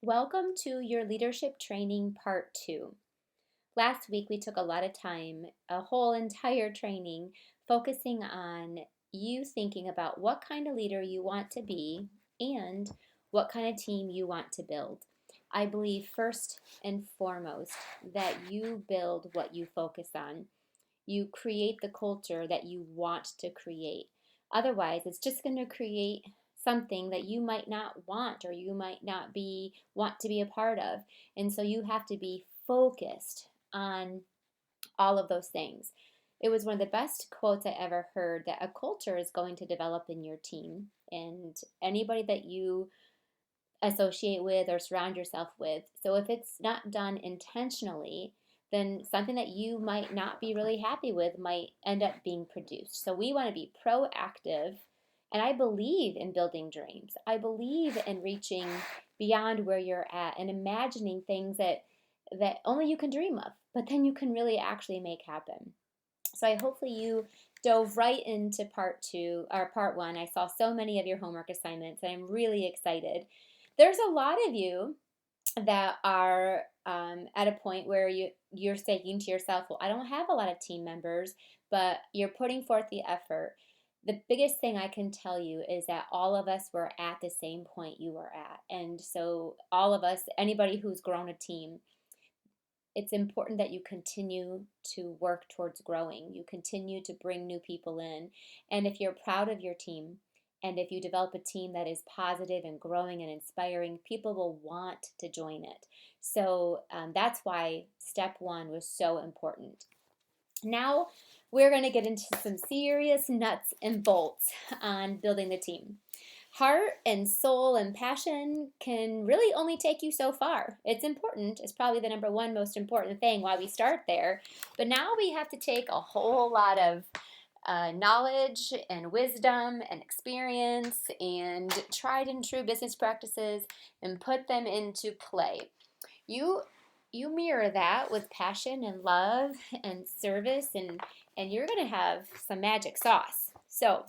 Welcome to your leadership training part 2. Last week we took a lot of time, a whole entire training, focusing on you thinking about what kind of leader you want to be and what kind of team you want to build. I believe first and foremost that you build what you focus on. You create the culture that you want to create. Otherwise, it's just going to create something that you might not want or you might not be want to be a part of. And so you have to be focused on all of those things. It was one of the best quotes I ever heard that a culture is going to develop in your team, and anybody that you associate with or surround yourself with. So if it's not done intentionally, then something that you might not be really happy with might end up being produced. So we want to be proactive. And I believe in building dreams. I believe in reaching beyond where you're at and imagining things that only you can dream of, but then you can really actually make happen. So I hopefully you dove right into part 1. I saw so many of your homework assignments and I'm really excited. There's a lot of you that are at a point where you're thinking to yourself, well, I don't have a lot of team members, but you're putting forth the effort. The biggest thing I can tell you is that all of us were at the same point you were at. And so all of us, anybody who's grown a team, it's important that you continue to work towards growing. You continue to bring new people in. And if you're proud of your team, and if you develop a team that is positive and growing and inspiring, people will want to join it. So that's why step 1 was so important. Now we're going to get into some serious nuts and bolts on building the team. Heart and soul and passion can really only take you so far. It's important. It's probably the number one most important thing why we start there. But now we have to take a whole lot of knowledge and wisdom and experience and tried and true business practices and put them into play. You you mirror that with passion and love and service, and you're going to have some magic sauce. So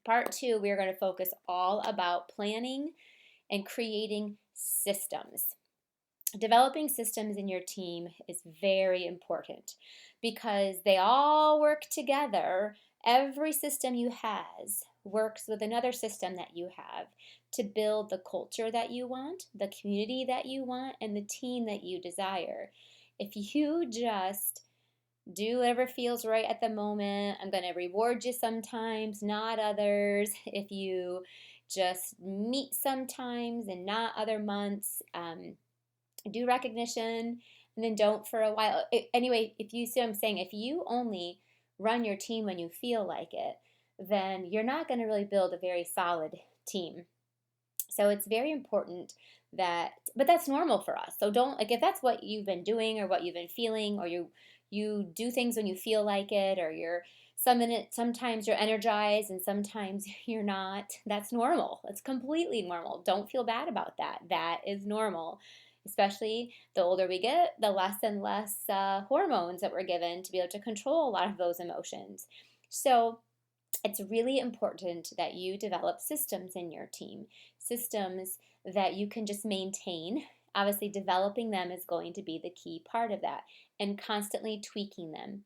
part 2, we're going to focus all about planning and creating systems. Developing systems in your team is very important because they all work together. Every system you has works with another system that you have to build the culture that you want, the community that you want, and the team that you desire. If you just do whatever feels right at the moment, I'm going to reward you sometimes, not others. If you just meet sometimes and not other months, do recognition and then don't for a while. Anyway, if you see what I'm saying, if you only run your team when you feel like it, then you're not going to really build a very solid team. So it's very important but that's normal for us. So don't, like, if that's what you've been doing or what you've been feeling, or you do things when you feel like it, or sometimes you're energized and sometimes you're not. That's normal. It's completely normal. Don't feel bad about that. That is normal. Especially the older we get, the less and less hormones that we're given to be able to control a lot of those emotions. So it's really important that you develop systems in your team, systems that you can just maintain. Obviously, developing them is going to be the key part of that, and constantly tweaking them.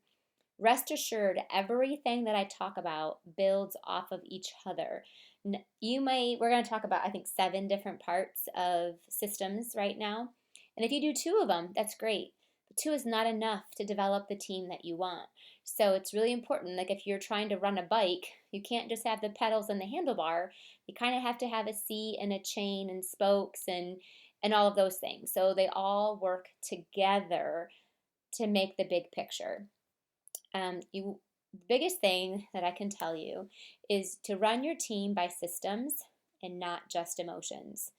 Rest assured, everything that I talk about builds off of each other. We're going to talk about, I think, 7 different parts of systems right now. And if you do 2 of them, that's great. But 2 is not enough to develop the team that you want. So it's really important. Like if you're trying to run a bike, you can't just have the pedals and the handlebar. You kind of have to have a seat and a chain and spokes and all of those things. So they all work together to make the big picture. The biggest thing that I can tell you is to run your team by systems and not just emotions.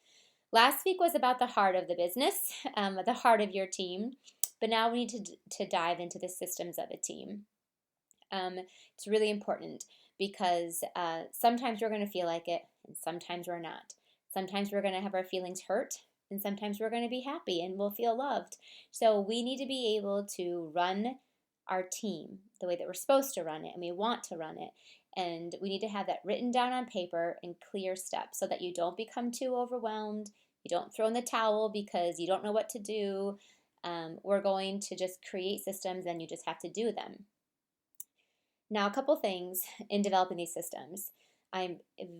Last week was about the heart of the business, the heart of your team, but now we need to dive into the systems of a team. It's really important because sometimes we're going to feel like it and sometimes we're not. Sometimes we're going to have our feelings hurt and sometimes we're going to be happy and we'll feel loved. So we need to be able to run our team the way that we're supposed to run it and we want to run it. And we need to have that written down on paper in clear steps so that you don't become too overwhelmed, You don't throw in the towel because you don't know what to do. We're going to just create systems and you just have to do them. Now, a couple things in developing these systems. I'm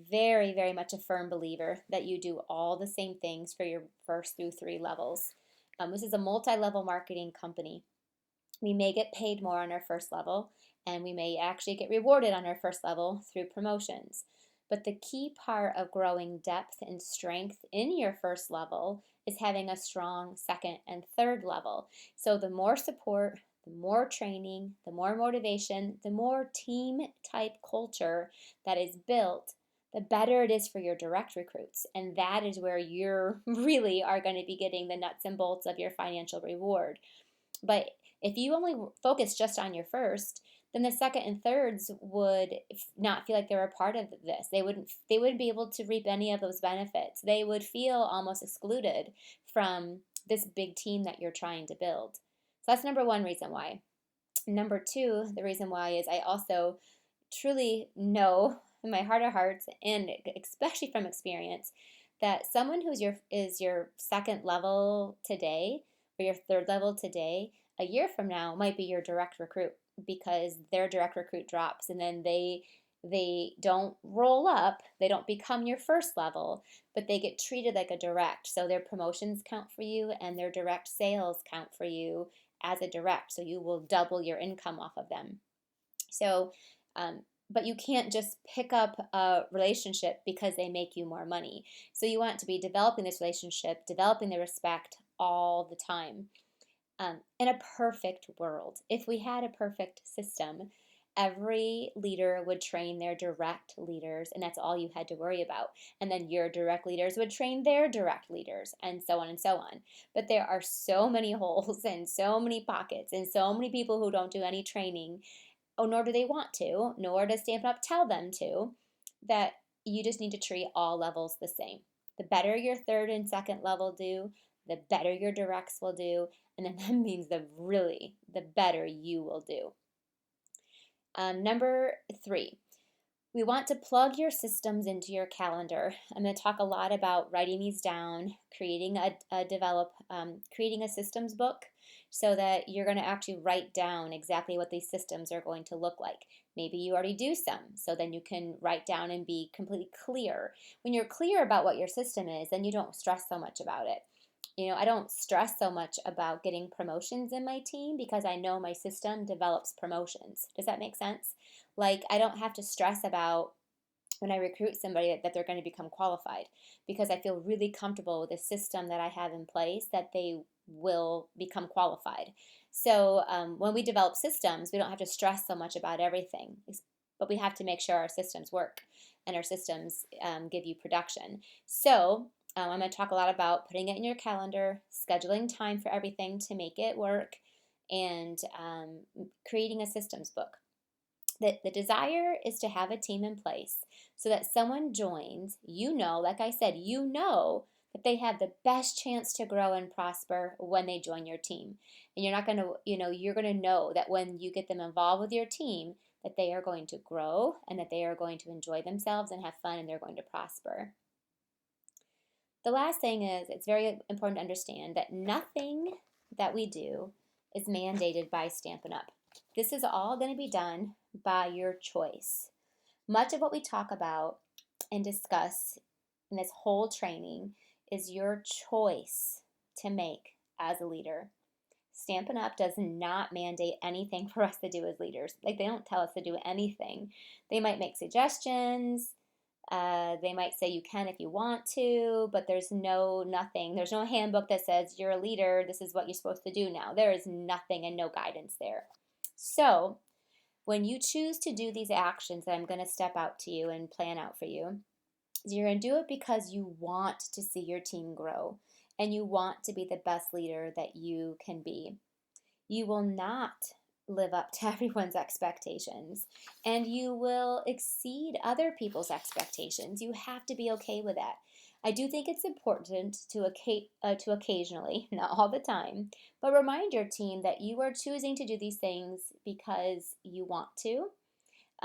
very, very much a firm believer that you do all the same things for your first through 3 levels. This is a multi-level marketing company. We may get paid more on our first level, and we may actually get rewarded on our first level through promotions. But the key part of growing depth and strength in your first level is having a strong second and third level. So the more support, the more training, the more motivation, the more team type culture that is built, the better it is for your direct recruits. And that is where you're really are going to be getting the nuts and bolts of your financial reward. But if you only focus just on your first, then the second and thirds would not feel like they were a part of this. They wouldn't be able to reap any of those benefits. They would feel almost excluded from this big team that you're trying to build. So that's number one reason why. Number two, the reason why is I also truly know in my heart of hearts, and especially from experience, that someone who's your second level today or your third level today, a year from now might be your direct recruit because their direct recruit drops and then they don't roll up, they don't become your first level, but they get treated like a direct. So their promotions count for you and their direct sales count for you as a direct. So you will double your income off of them. So, but you can't just pick up a relationship because they make you more money. So you want to be developing this relationship, developing the respect all the time. In a perfect world, if we had a perfect system, every leader would train their direct leaders, and that's all you had to worry about. And then your direct leaders would train their direct leaders, and so on and so on. But there are so many holes and so many pockets and so many people who don't do any training, nor do they want to, nor does Stampin' Up! Tell them to, that you just need to treat all levels the same. The better your third and second level do, the better your directs will do, and then that means the better you will do. Number 3, we want to plug your systems into your calendar. I'm going to talk a lot about writing these down, creating creating a systems book so that you're going to actually write down exactly what these systems are going to look like. Maybe you already do some, so then you can write down and be completely clear. When you're clear about what your system is, then you don't stress so much about it. I don't stress so much about getting promotions in my team because I know my system develops promotions. Does that make sense? Like, I don't have to stress about when I recruit somebody that they're going to become qualified because I feel really comfortable with the system that I have in place that they will become qualified. So when we develop systems, we don't have to stress so much about everything, but we have to make sure our systems work and our systems give you production. So I'm going to talk a lot about putting it in your calendar, scheduling time for everything to make it work, and creating a systems book. The desire is to have a team in place so that someone joins, like I said, that they have the best chance to grow and prosper when they join your team. And you're not going to, you're going to know that when you get them involved with your team, that they are going to grow and that they are going to enjoy themselves and have fun and they're going to prosper. The last thing is, it's very important to understand that nothing that we do is mandated by Stampin' Up! This is all going to be done by your choice. Much of what we talk about and discuss in this whole training is your choice to make as a leader. Stampin' Up! Does not mandate anything for us to do as leaders. Like, they don't tell us to do anything. They might make suggestions. They might say you can if you want to, but there's nothing. There's no handbook that says you're a leader, this is what you're supposed to do now. There is nothing and no guidance there. So when you choose to do these actions that I'm going to step out to you and plan out for you, you're going to do it because you want to see your team grow and you want to be the best leader that you can be. You will not live up to everyone's expectations, and you will exceed other people's expectations. You have to be okay with that. I do think it's important to occasionally, not all the time, but remind your team that you are choosing to do these things because you want to,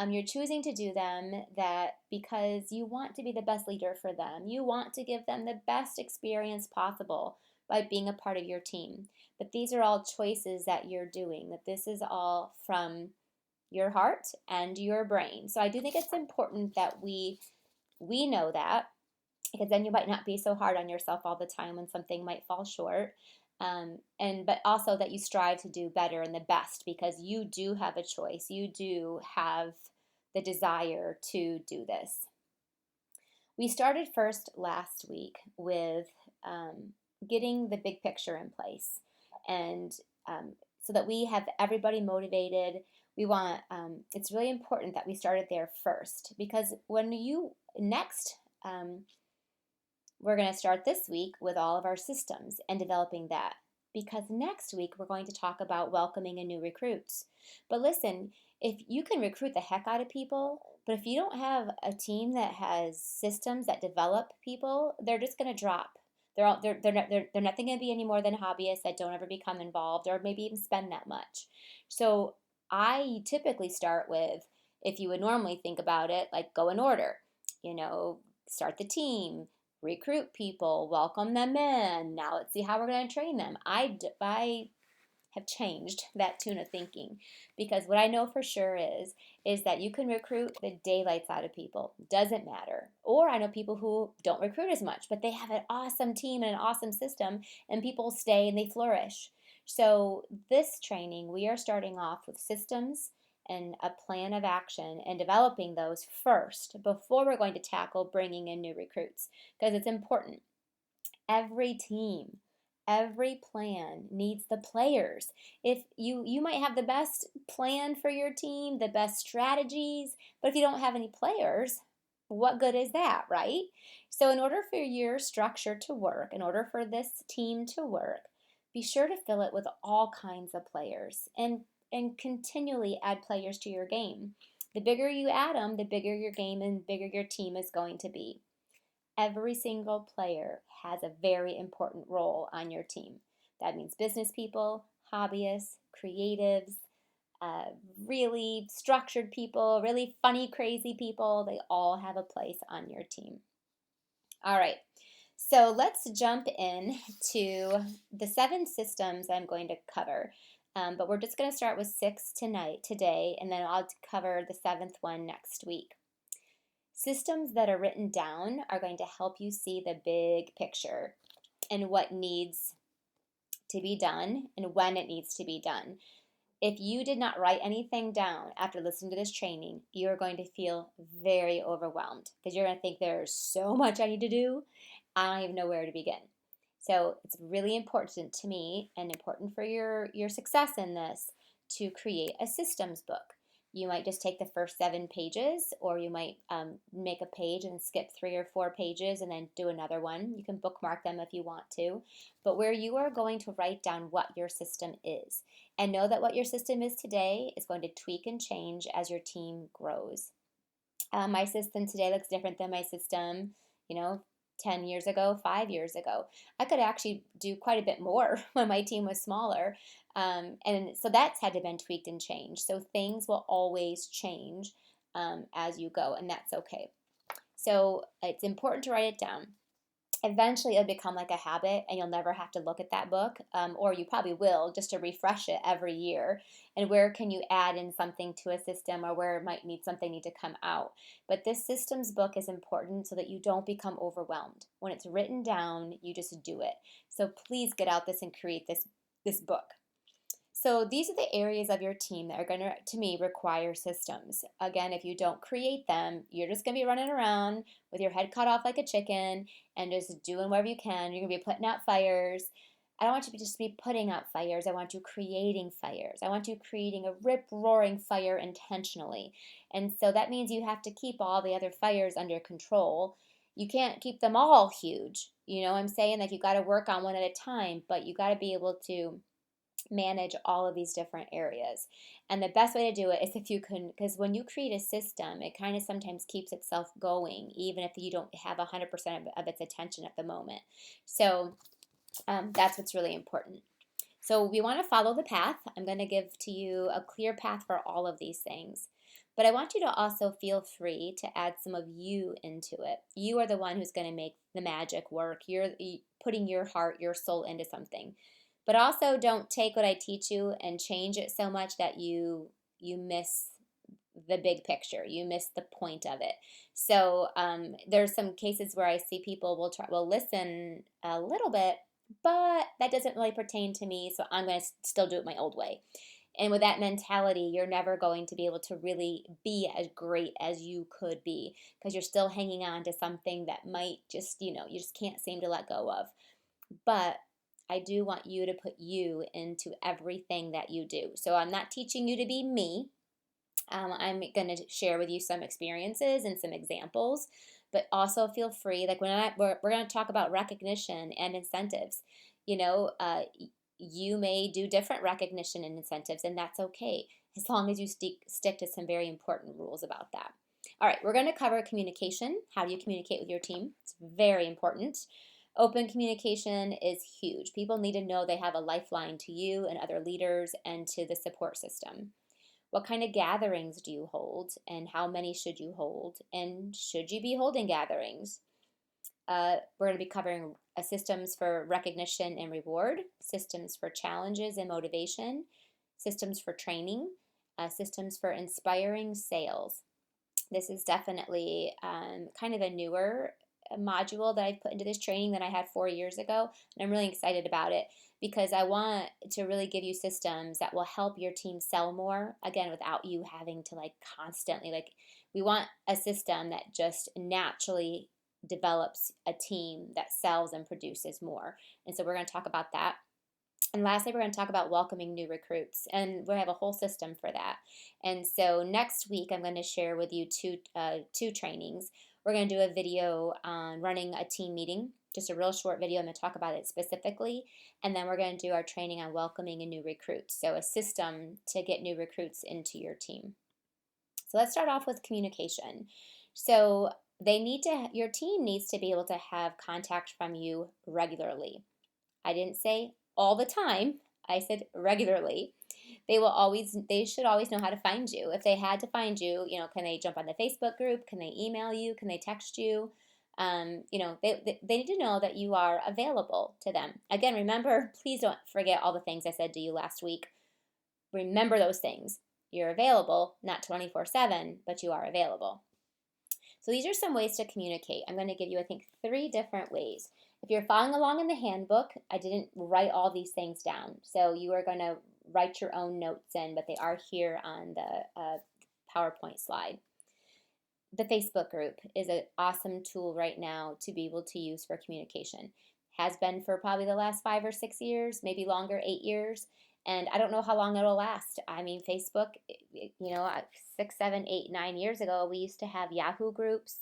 You're choosing to do them that because you want to be the best leader for them. You want to give them the best experience possible by being a part of your team. But these are all choices that you're doing, that this is all from your heart and your brain. So I do think it's important that we know that, because then you might not be so hard on yourself all the time when something might fall short. But also that you strive to do better and the best, because you do have a choice. You do have the desire to do this. We started first last week with getting the big picture in place, and so that we have everybody motivated. We want it's really important that we started there first, because when you next we're going to start this week with all of our systems and developing that, because next week we're going to talk about welcoming in new recruits. But listen, if you can recruit the heck out of people, but if you don't have a team that has systems that develop people, they're just going to drop. They're nothing going to be any more than hobbyists that don't ever become involved or maybe even spend that much. So I typically start with, if you would normally think about it, like go in order, start the team, recruit people, welcome them in. Now let's see how we're going to train them. I have changed that tune of thinking, because what I know for sure is that you can recruit the daylights out of people. Doesn't matter. Or I know people who don't recruit as much, but they have an awesome team and an awesome system, and people stay and they flourish. So this training, we are starting off with systems and a plan of action and developing those first before we're going to tackle bringing in new recruits, because it's important. Every team, every plan needs the players. If you might have the best plan for your team, the best strategies, but if you don't have any players, what good is that, right? So in order for your structure to work, in order for this team to work, be sure to fill it with all kinds of players, and continually add players to your game. The bigger you add them, the bigger your game and bigger your team is going to be. Every single player has a very important role on your team. That means business people, hobbyists, creatives, really structured people, really funny, crazy people. They all have a place on your team. All right, so let's jump in to the 7 systems I'm going to cover. But we're just going to start with 6 today, and then I'll cover the 7th one next week. Systems that are written down are going to help you see the big picture and what needs to be done and when it needs to be done. If you did not write anything down after listening to this training, you are going to feel very overwhelmed, because you're going to think there's so much I need to do, I don't even know where to begin. So it's really important to me, and important for your success in this, to create a systems book. You might just take the first 7 pages, or you might make a page and skip 3 or 4 pages and then do another one. You can bookmark them if you want to, but where you are going to write down what your system is. And know that what your system is today is going to tweak and change as your team grows. My system today looks different than my system, 10 years ago, 5 years ago. I could actually do quite a bit more when my team was smaller. And so that's had to have been tweaked and changed. So things will always change as you go, and that's okay. So it's important to write it down. Eventually it'll become like a habit, and you'll never have to look at that book, or you probably will, just to refresh it every year. And where can you add in something to a system, or where it might need to come out. But this systems book is important so that you don't become overwhelmed. When it's written down, you just do it. So please get out this and create this book. So these are the areas of your team that are going to me, require systems. Again, if you don't create them, you're just going to be running around with your head cut off like a chicken and just doing whatever you can. You're going to be putting out fires. I don't want you to just be putting out fires. I want you creating fires. I want you creating a rip-roaring fire intentionally. And so that means you have to keep all the other fires under control. You can't keep them all huge. I'm saying? Like, you got to work on one at a time, but you got to be able to manage all of these different areas. And the best way to do it is if you can, because when you create a system, it kind of sometimes keeps itself going, even if you don't have 100% of its attention at the moment. So that's what's really important. So we want to follow the path. I'm going to give to you a clear path for all of these things. But I want you to also feel free to add some of you into it. You are the one who's going to make the magic work. You're putting your heart, your soul into something. But also don't take what I teach you and change it so much that you miss the big picture. You miss the point of it. So there's some cases where I see people will listen a little bit, but that doesn't really pertain to me, so I'm going to still do it my old way. And with that mentality, you're never going to be able to really be as great as you could be, because you're still hanging on to something that might just, you just can't seem to let go of. But I do want you to put you into everything that you do. So I'm not teaching you to be me. I'm going to share with you some experiences and some examples, but also feel free. Like we're going to talk about recognition and incentives. You know, you may do different recognition and incentives, and that's okay, as long as you stick to some very important rules about that. All right, we're going to cover communication. How do you communicate with your team? It's very important. Open communication is huge. People need to know they have a lifeline to you and other leaders and to the support system. What kind of gatherings do you hold, and how many should you hold? And should you be holding gatherings? We're going to be covering systems for recognition and reward, systems for challenges and motivation, systems for training, systems for inspiring sales. This is definitely kind of a newer module that I put into this training that I had 4 years ago, and I'm really excited about it because I want to really give you systems that will help your team sell more, again, without you having to constantly, we want a system that just naturally develops a team that sells and produces more. And so we're going to talk about that. And lastly, we're going to talk about welcoming new recruits, and we have a whole system for that. And so next week, I'm going to share with you two trainings. We're going to do a video on running a team meeting, just a real short video. I'm going to talk about it specifically, and then we're going to do our training on welcoming a new recruit, so a system to get new recruits into your team. So let's start off with communication. So your team needs to be able to have contact from you regularly. I didn't say all the time. I said regularly. They should always know how to find you. If they had to find you, can they jump on the Facebook group? Can they email you? Can they text you? They need to know that you are available to them. Again, remember, please don't forget all the things I said to you last week. Remember those things. You're available, not 24/7, but you are available. So these are some ways to communicate. I'm going to give you, I think, 3 different ways. If you're following along in the handbook, I didn't write all these things down. So you are going to write your own notes in, but they are here on the PowerPoint slide. The Facebook group is an awesome tool right now to be able to use for communication. Has been for probably the last 5 or 6 years, maybe longer, 8 years. And I don't know how long it'll last. I mean, Facebook, 6, 7, 8, 9 years ago, we used to have Yahoo groups.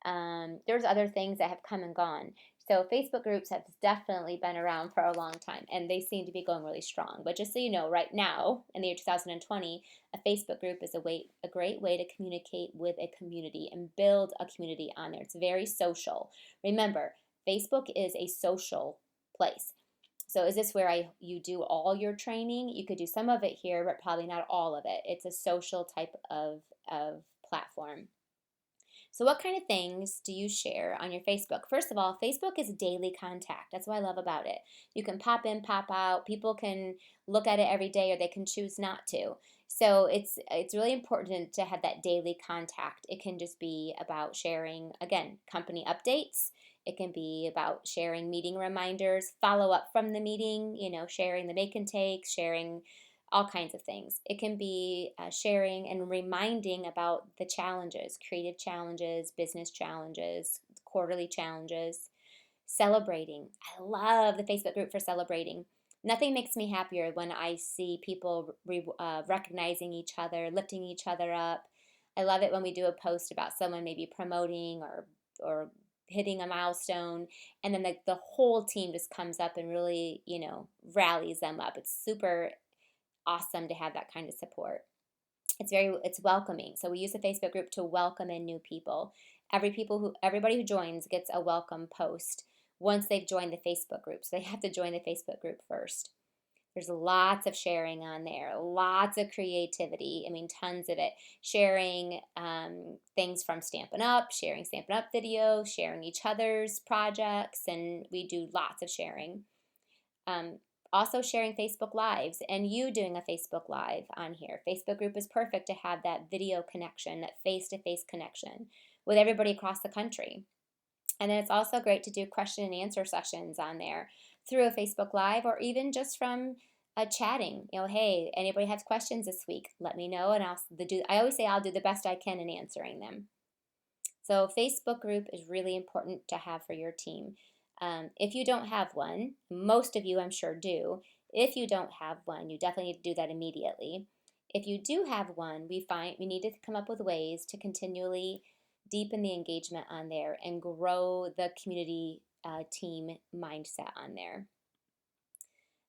There's other things that have come and gone. So Facebook groups have definitely been around for a long time, and they seem to be going really strong. But just so you know, right now, in the year 2020, a Facebook group is a great way to communicate with a community and build a community on there. It's very social. Remember, Facebook is a social place. So is this where you do all your training? You could do some of it here, but probably not all of it. It's a social type of platform. So what kind of things do you share on your Facebook? First of all, Facebook is daily contact. That's what I love about it. You can pop in, pop out. People can look at it every day, or they can choose not to. So it's really important to have that daily contact. It can just be about sharing, again, company updates. It can be about sharing meeting reminders, follow up from the meeting, sharing the make and take, sharing all kinds of things. It can be sharing and reminding about the challenges, creative challenges, business challenges, quarterly challenges, celebrating. I love the Facebook group for celebrating. Nothing makes me happier when I see people recognizing each other, lifting each other up. I love it when we do a post about someone maybe promoting or hitting a milestone, and then the whole team just comes up and really, rallies them up. It's super awesome to have that kind of support. It's welcoming. So we use the Facebook group to welcome in new people. Everybody who joins gets a welcome post once they've joined the Facebook group. So they have to join the Facebook group first. There's lots of sharing on there, lots of creativity. I mean, tons of it. Sharing things from Stampin' Up, sharing Stampin' Up videos, sharing each other's projects, and we do lots of sharing. Um, Also sharing Facebook Lives and you doing a Facebook Live on here. Facebook group is perfect to have that video connection, that face-to-face connection with everybody across the country. And then it's also great to do question and answer sessions on there through a Facebook Live or even just from chatting. Hey, anybody has questions this week? Let me know, and I always say I'll do the best I can in answering them. So Facebook group is really important to have for your team. If you don't have one, most of you I'm sure do. If you don't have one, you definitely need to do that immediately. If you do have one, we need to come up with ways to continually deepen the engagement on there and grow the community team mindset on there.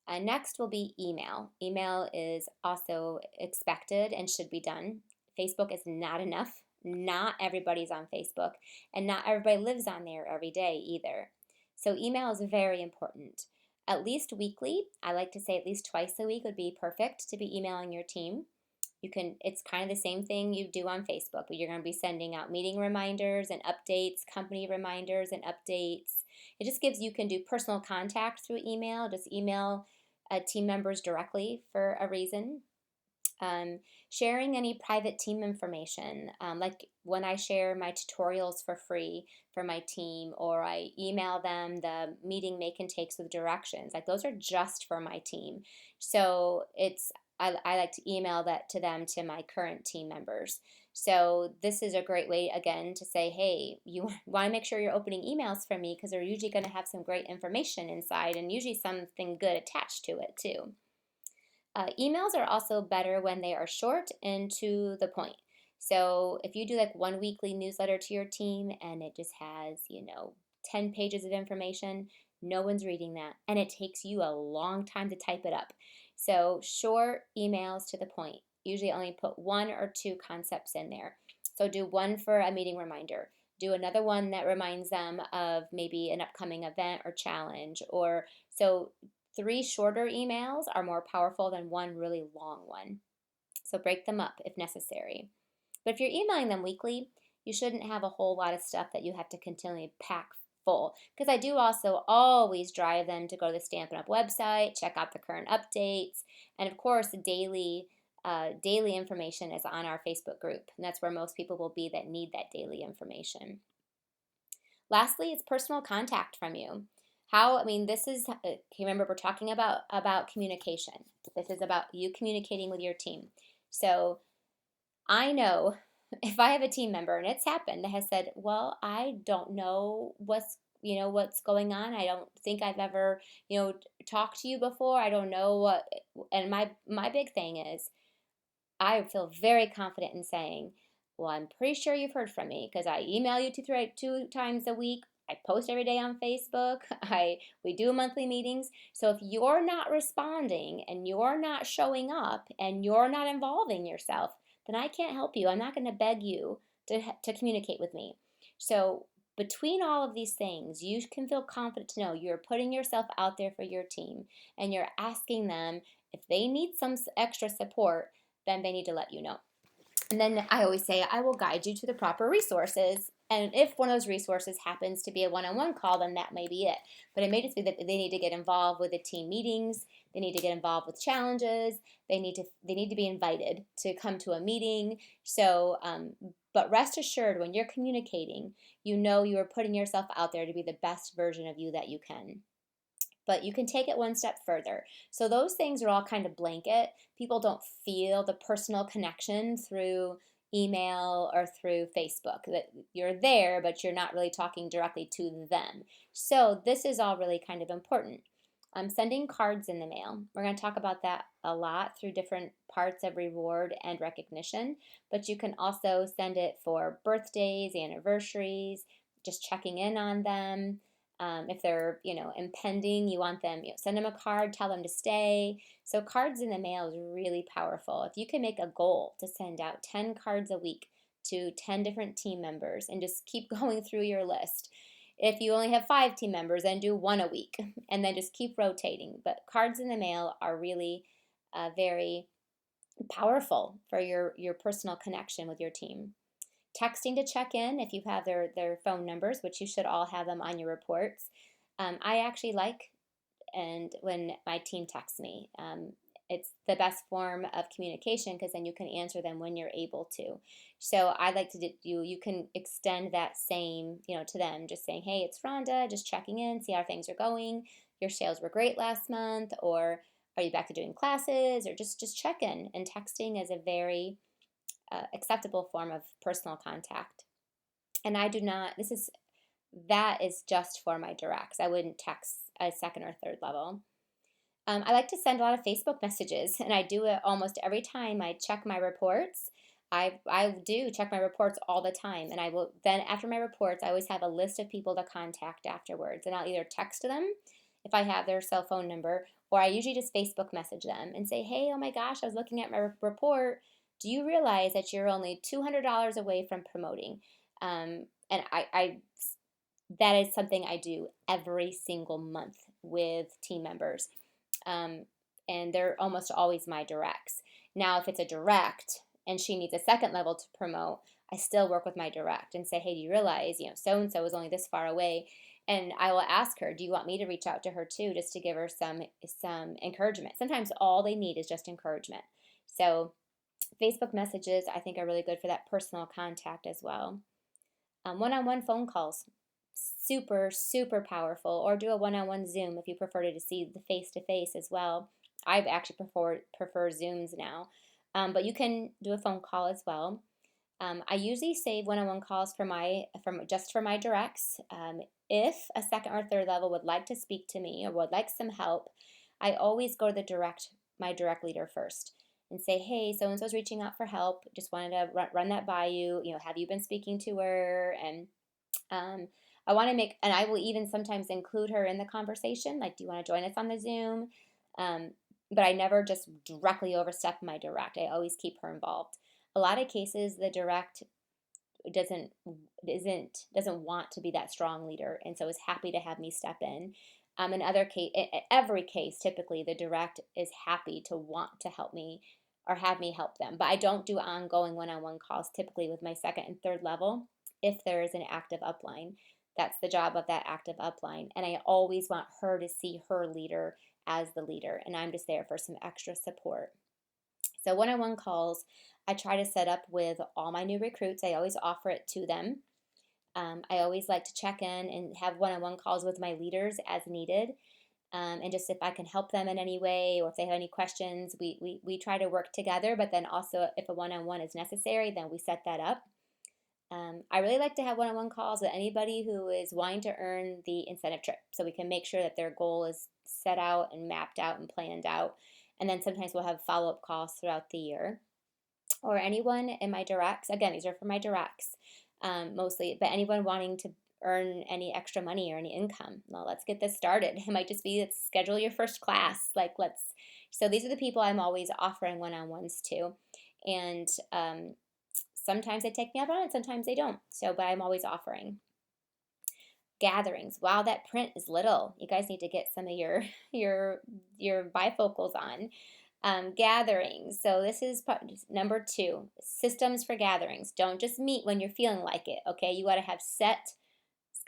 Next will be email. Email is also expected and should be done. Facebook is not enough. Not everybody's on Facebook, and not everybody lives on there every day either. So email is very important. At least weekly, I like to say at least twice a week would be perfect to be emailing your team. It's kind of the same thing you do on Facebook, but you're going to be sending out meeting reminders and updates, company reminders and updates. It just gives you can do personal contact through email. Just email team members directly for a reason. Sharing any private team information, like when I share my tutorials for free for my team, or I email them the meeting make and takes with directions, like those are just for my team. So I like to email that to them, to my current team members. So this is a great way, again, to say, hey, you want to make sure you're opening emails from me because they're usually going to have some great information inside and usually something good attached to it too. Emails are also better when they are short and to the point. So if you do like one weekly newsletter to your team and it just has, 10 pages of information, no one's reading that. And it takes you a long time to type it up. So short emails to the point. Usually only put one or two concepts in there. So do one for a meeting reminder. Do another one that reminds them of maybe an upcoming event or challenge. Or so 3 shorter emails are more powerful than one really long one. So break them up if necessary. But if you're emailing them weekly, you shouldn't have a whole lot of stuff that you have to continually pack full. Because I do also always drive them to go to the Stampin' Up website, check out the current updates, and of course, daily information is on our Facebook group, and that's where most people will be that need that daily information. Lastly, it's personal contact from you. This is, remember we're talking about communication. This is about you communicating with your team. So I know if I have a team member, and it's happened, that has said, well, I don't know what's going on. I don't think I've ever, talked to you before. I don't know what, and my big thing is I feel very confident in saying, well, I'm pretty sure you've heard from me because I email you two times a week. I post every day on Facebook. We do monthly meetings. So if you're not responding and you're not showing up and you're not involving yourself, then I can't help you. I'm not going to beg you to communicate with me. So between all of these things, you can feel confident to know you're putting yourself out there for your team and you're asking them if they need some extra support, then they need to let you know. And then I always say, I will guide you to the proper resources. And if one of those resources happens to be a one-on-one call, then that may be it. But it may just be that they need to get involved with the team meetings. They need to get involved with challenges. They need to be invited to come to a meeting. So, but rest assured, when you're communicating, you are putting yourself out there to be the best version of you that you can. But you can take it one step further. So those things are all kind of blanket. People don't feel the personal connection through email or through Facebook. That you're there, but you're not really talking directly to them. So this is all really kind of important. Sending cards in the mail. We're going to talk about that a lot through different parts of reward and recognition. But you can also send it for birthdays, anniversaries, just checking in on them. If they're, impending, you want them, send them a card, tell them to stay. So cards in the mail is really powerful. If you can make a goal to send out 10 cards a week to 10 different team members and just keep going through your list, If you only have 5 team members, then do one a week and then just keep rotating. But cards in the mail are really very powerful for your personal connection with your team. Texting to check in if you have their phone numbers, which you should all have them on your reports. I actually like and when my team texts me. It's the best form of communication because then you can answer them when you're able to. So I like to do, you can extend that same, to them, just saying, hey, it's Rhonda, just checking in, see how things are going. Your sales were great last month, or are you back to doing classes, or just check in. And texting is a very acceptable form of personal contact. And I do not, that is just for my directs. I wouldn't text a second or third level. I like to send a lot of Facebook messages, and I do it almost every time I check my reports. I do check my reports all the time, and I will then, after my reports, I always have a list of people to contact afterwards, and I'll either text them if I have their cell phone number, or I usually just Facebook message them and say, hey, oh my gosh, I was looking at my report. Do you realize that you're only $200 away from promoting? And that is something I do every single month with team members. Um, and they're almost always my directs. Now, if it's a direct and she needs a second level to promote, I still work with my direct and say, hey, do you realize, so and so is only this far away? And I will ask her, do you want me to reach out to her too, just to give her some encouragement? Sometimes all they need is just encouragement. So Facebook messages, I think, are really good for that personal contact as well. One-on-one phone calls, super, super powerful, or do a one-on-one Zoom if you prefer to see the face-to-face as well. I actually prefer Zooms now, but you can do a phone call as well. I usually save one-on-one calls for my directs. If a second or third level would like to speak to me or would like some help, I always go to my direct leader first and say, hey, so and so's reaching out for help. Just wanted to run that by you. Have you been speaking to her? And I want to and I will even sometimes include her in the conversation. Like, do you want to join us on the Zoom? But I never just directly overstep my direct. I always keep her involved. A lot of cases, the direct doesn't want to be that strong leader, and so is happy to have me step in. In every case, typically the direct is happy to want to help me or have me help them. But I don't do ongoing one-on-one calls typically with my second and third level if there is an active upline. That's the job of that active upline. And I always want her to see her leader as the leader, and I'm just there for some extra support. So one-on-one calls, I try to set up with all my new recruits. I always offer it to them. I always like to check in and have one-on-one calls with my leaders as needed. And just if I can help them in any way or if they have any questions, we try to work together. But then also if a one-on-one is necessary, then we set that up. I really like to have one-on-one calls with anybody who is wanting to earn the incentive trip so we can make sure that their goal is set out and mapped out and planned out. And then sometimes we'll have follow-up calls throughout the year. Or anyone in my directs, again, these are for my directs mostly, but anyone wanting to earn any extra money or any income. Well, let's get this started. It might just be, let's schedule your first class. So these are the people I'm always offering one-on-ones to. And sometimes they take me up on it, sometimes they don't. But I'm always offering. Gatherings. Wow, that print is little. You guys need to get some of your bifocals on. Gatherings. So this is number 2. Systems for gatherings. Don't just meet when you're feeling like it. Okay, you got to have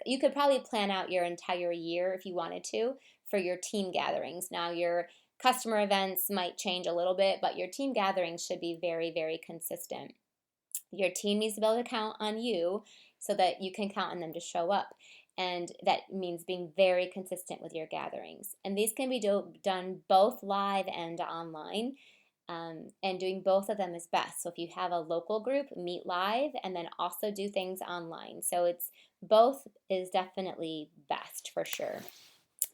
you could probably plan out your entire year if you wanted to for your team gatherings. Now your customer events might change a little bit, but your team gatherings should be very, very consistent. Your team needs to be able to count on you so that you can count on them to show up. And that means being very consistent with your gatherings. And these can be done both live and online. And doing both of them is best. So if you have a local group, meet live and then also do things online. So both is definitely best for sure.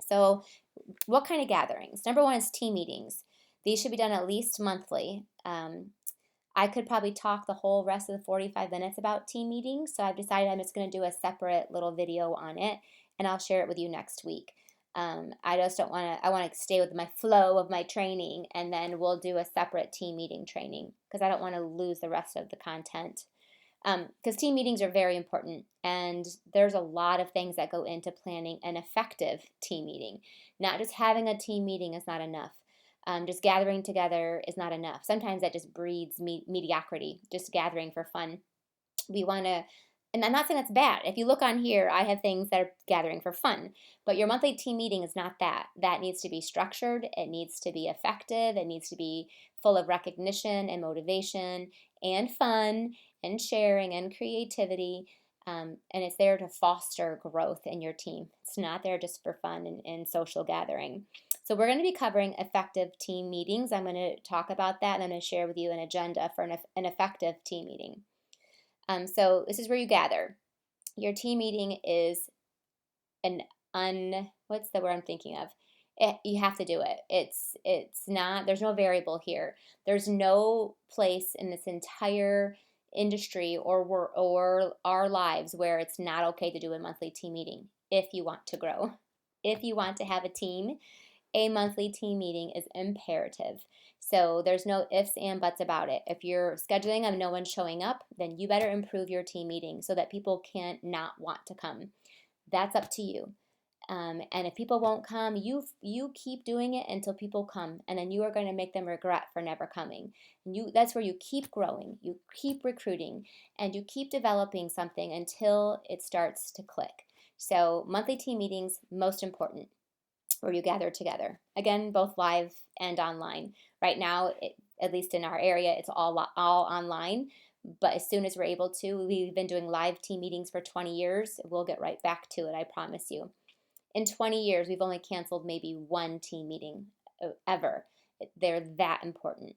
So what kind of gatherings? Number 1 is team meetings. These should be done at least monthly. I could probably talk the whole rest of the 45 minutes about team meetings, so I've decided I'm just going to do a separate little video on it, and I'll share it with you next week. I just don't want to, I want to stay with my flow of my training, and then we'll do a separate team meeting training, because I don't want to lose the rest of the content. Because team meetings are very important, and there's a lot of things that go into planning an effective team meeting. Not just having a team meeting is not enough. Just gathering together is not enough. Sometimes that just breeds mediocrity, just gathering for fun. We want to, and I'm not saying that's bad. If you look on here, I have things that are gathering for fun, but your monthly team meeting is not that. That needs to be structured, it needs to be effective, it needs to be full of recognition and motivation and fun and sharing and creativity. And it's there to foster growth in your team. It's not there just for fun and social gathering. So we're going to be covering effective team meetings. I'm going to talk about that, and I'm going to share with you an agenda for an effective team meeting. So this is where you gather. Your team meeting is an what's the word I'm thinking of? You have to do it. It's not, there's no variable here. There's no place in this entire industry or our lives where it's not okay to do a monthly team meeting if you want to grow. If you want to have a team, a monthly team meeting is imperative. So there's no ifs and buts about it. If you're scheduling and no one's showing up, then you better improve your team meeting so that people can't not want to come. That's up to you. And if people won't come, you keep doing it until people come, and then you are going to make them regret for never coming. And that's where you keep growing, you keep recruiting, and you keep developing something until it starts to click. So monthly team meetings, most important, where you gather together. Again, both live and online. Right now, at least in our area, it's all online. But as soon as we're able to, we've been doing live team meetings for 20 years. We'll get right back to it, I promise you. In 20 years, we've only canceled maybe one team meeting ever. They're that important.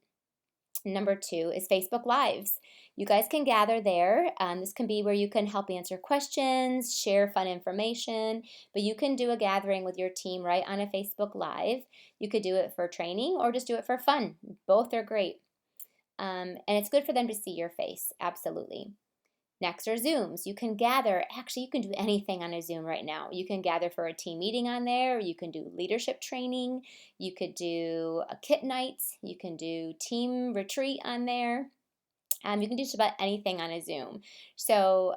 Number 2 is Facebook Lives. You guys can gather there. This can be where you can help answer questions, share fun information, but you can do a gathering with your team right on a Facebook Live. You could do it for training or just do it for fun. Both are great. And it's good for them to see your face, absolutely. Next are Zooms. You can gather, actually, you can do anything on a Zoom right now. You can gather for a team meeting on there. You can do leadership training. You could do a kit nights. You can do team retreat on there. You can do just about anything on a Zoom. So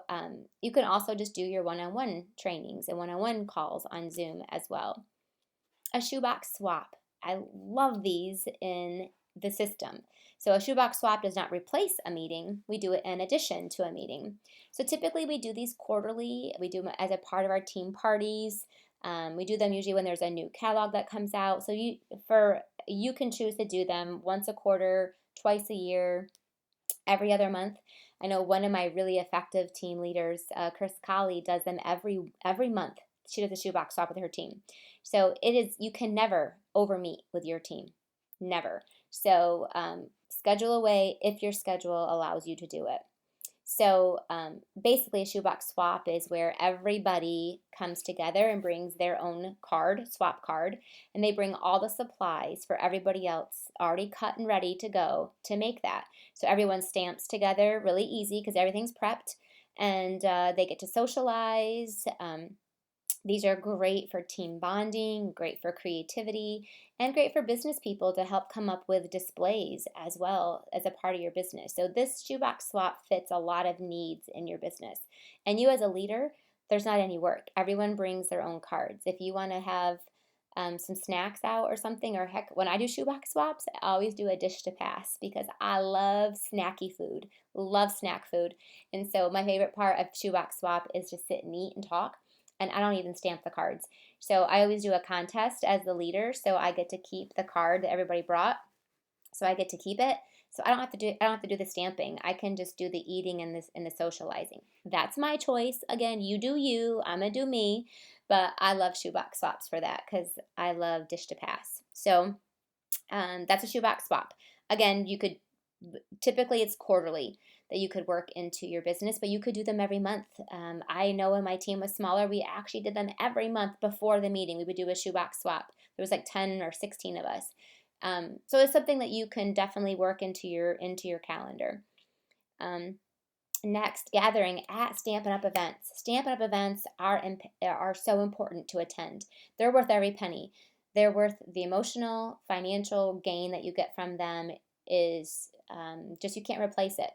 you can also just do your one-on-one trainings and one-on-one calls on Zoom as well. A shoebox swap. I love these in the system. So a shoebox swap does not replace a meeting. We do it in addition to a meeting. So typically we do these quarterly. We do them as a part of our team parties. We do them usually when there's a new catalog that comes out. So you can choose to do them once a quarter, twice a year, every other month. I know one of my really effective team leaders, Chris Colley, does them every month. She does a shoebox swap with her team. So you can never overmeet with your team. Never. So schedule away if your schedule allows you to do it. So basically a shoebox swap is where everybody comes together and brings their own swap card, and they bring all the supplies for everybody else already cut and ready to go to make that. So everyone stamps together really easy because everything's prepped, and they get to socialize. These are great for team bonding, great for creativity, and great for business people to help come up with displays as well as a part of your business. So this shoebox swap fits a lot of needs in your business. And you as a leader, there's not any work. Everyone brings their own cards. If you want to have some snacks out or something, or heck, when I do shoebox swaps, I always do a dish to pass because I love snacky food, love snack food. And so my favorite part of shoebox swap is just sit and eat and talk. And I don't even stamp the cards. So I always do a contest as the leader, so I get to keep the card that everybody brought. So I get to keep it. So I don't have to do the stamping. I can just do the eating and the socializing. That's my choice. Again, you do you. I'm gonna do me. But I love shoebox swaps for that because I love dish to pass. So that's a shoebox swap. Again, typically it's quarterly that you could work into your business, but you could do them every month. I know when my team was smaller, we actually did them every month before the meeting. We would do a shoebox swap. There was like 10 or 16 of us. So it's something that you can definitely work into your calendar. Next, gathering at Stampin' Up! Events. Stampin' Up! Events are so important to attend. They're worth every penny. They're worth the emotional, financial gain that you get from them is just, you can't replace it.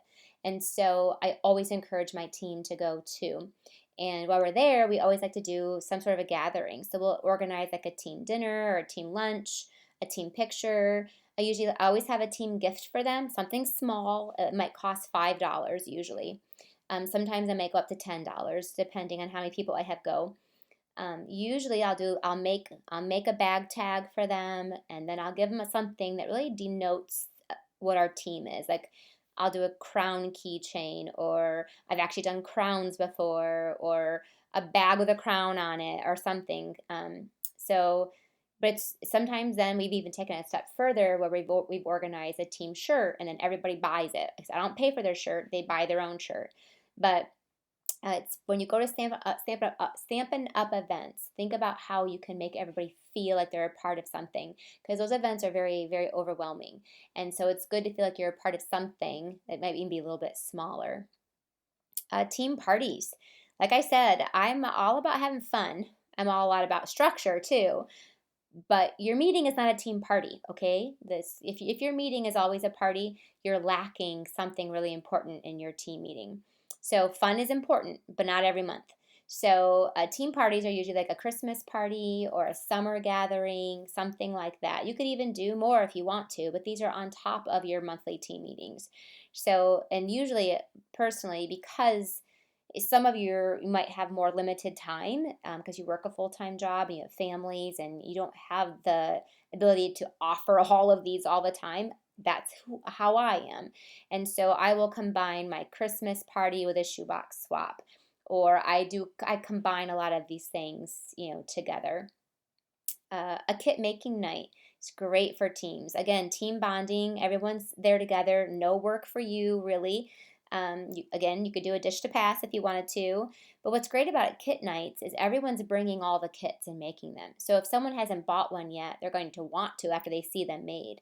And so I always encourage my team to go too. And while we're there, we always like to do some sort of a gathering. So we'll organize like a team dinner or a team lunch, a team picture. I always have a team gift for them, something small. It might cost $5 usually. Sometimes I may go up to $10 depending on how many people I have go. Usually I'll make a bag tag for them, and then I'll give them something that really denotes what our team is. Like I'll do a crown keychain, or I've actually done crowns before, or a bag with a crown on it, or something. But it's sometimes then we've even taken it a step further where we've organized a team shirt, and then everybody buys it. I don't pay for their shirt; they buy their own shirt. But it's when you go to Stampin' Up events, think about how you can make everybody feel like they're a part of something, because those events are very, very overwhelming. And so it's good to feel like you're a part of something that might even be a little bit smaller. Team parties. Like I said, I'm all about having fun. I'm all about structure too. But your meeting is not a team party, okay? If your meeting is always a party, you're lacking something really important in your team meeting. So fun is important, but not every month. So team parties are usually like a Christmas party or a summer gathering, something like that. You could even do more if you want to, but these are on top of your monthly team meetings. So, and usually, personally, because some of you might have more limited time because you work a full-time job and you have families and you don't have the ability to offer all of these all the time. That's how I am. And so I will combine my Christmas party with a shoebox swap, or I combine a lot of these things, together. A kit making night. It's great for teams. Again, team bonding. Everyone's there together. No work for you, really. You could do a dish to pass if you wanted to. But what's great about kit nights is everyone's bringing all the kits and making them. So if someone hasn't bought one yet, they're going to want to after they see them made.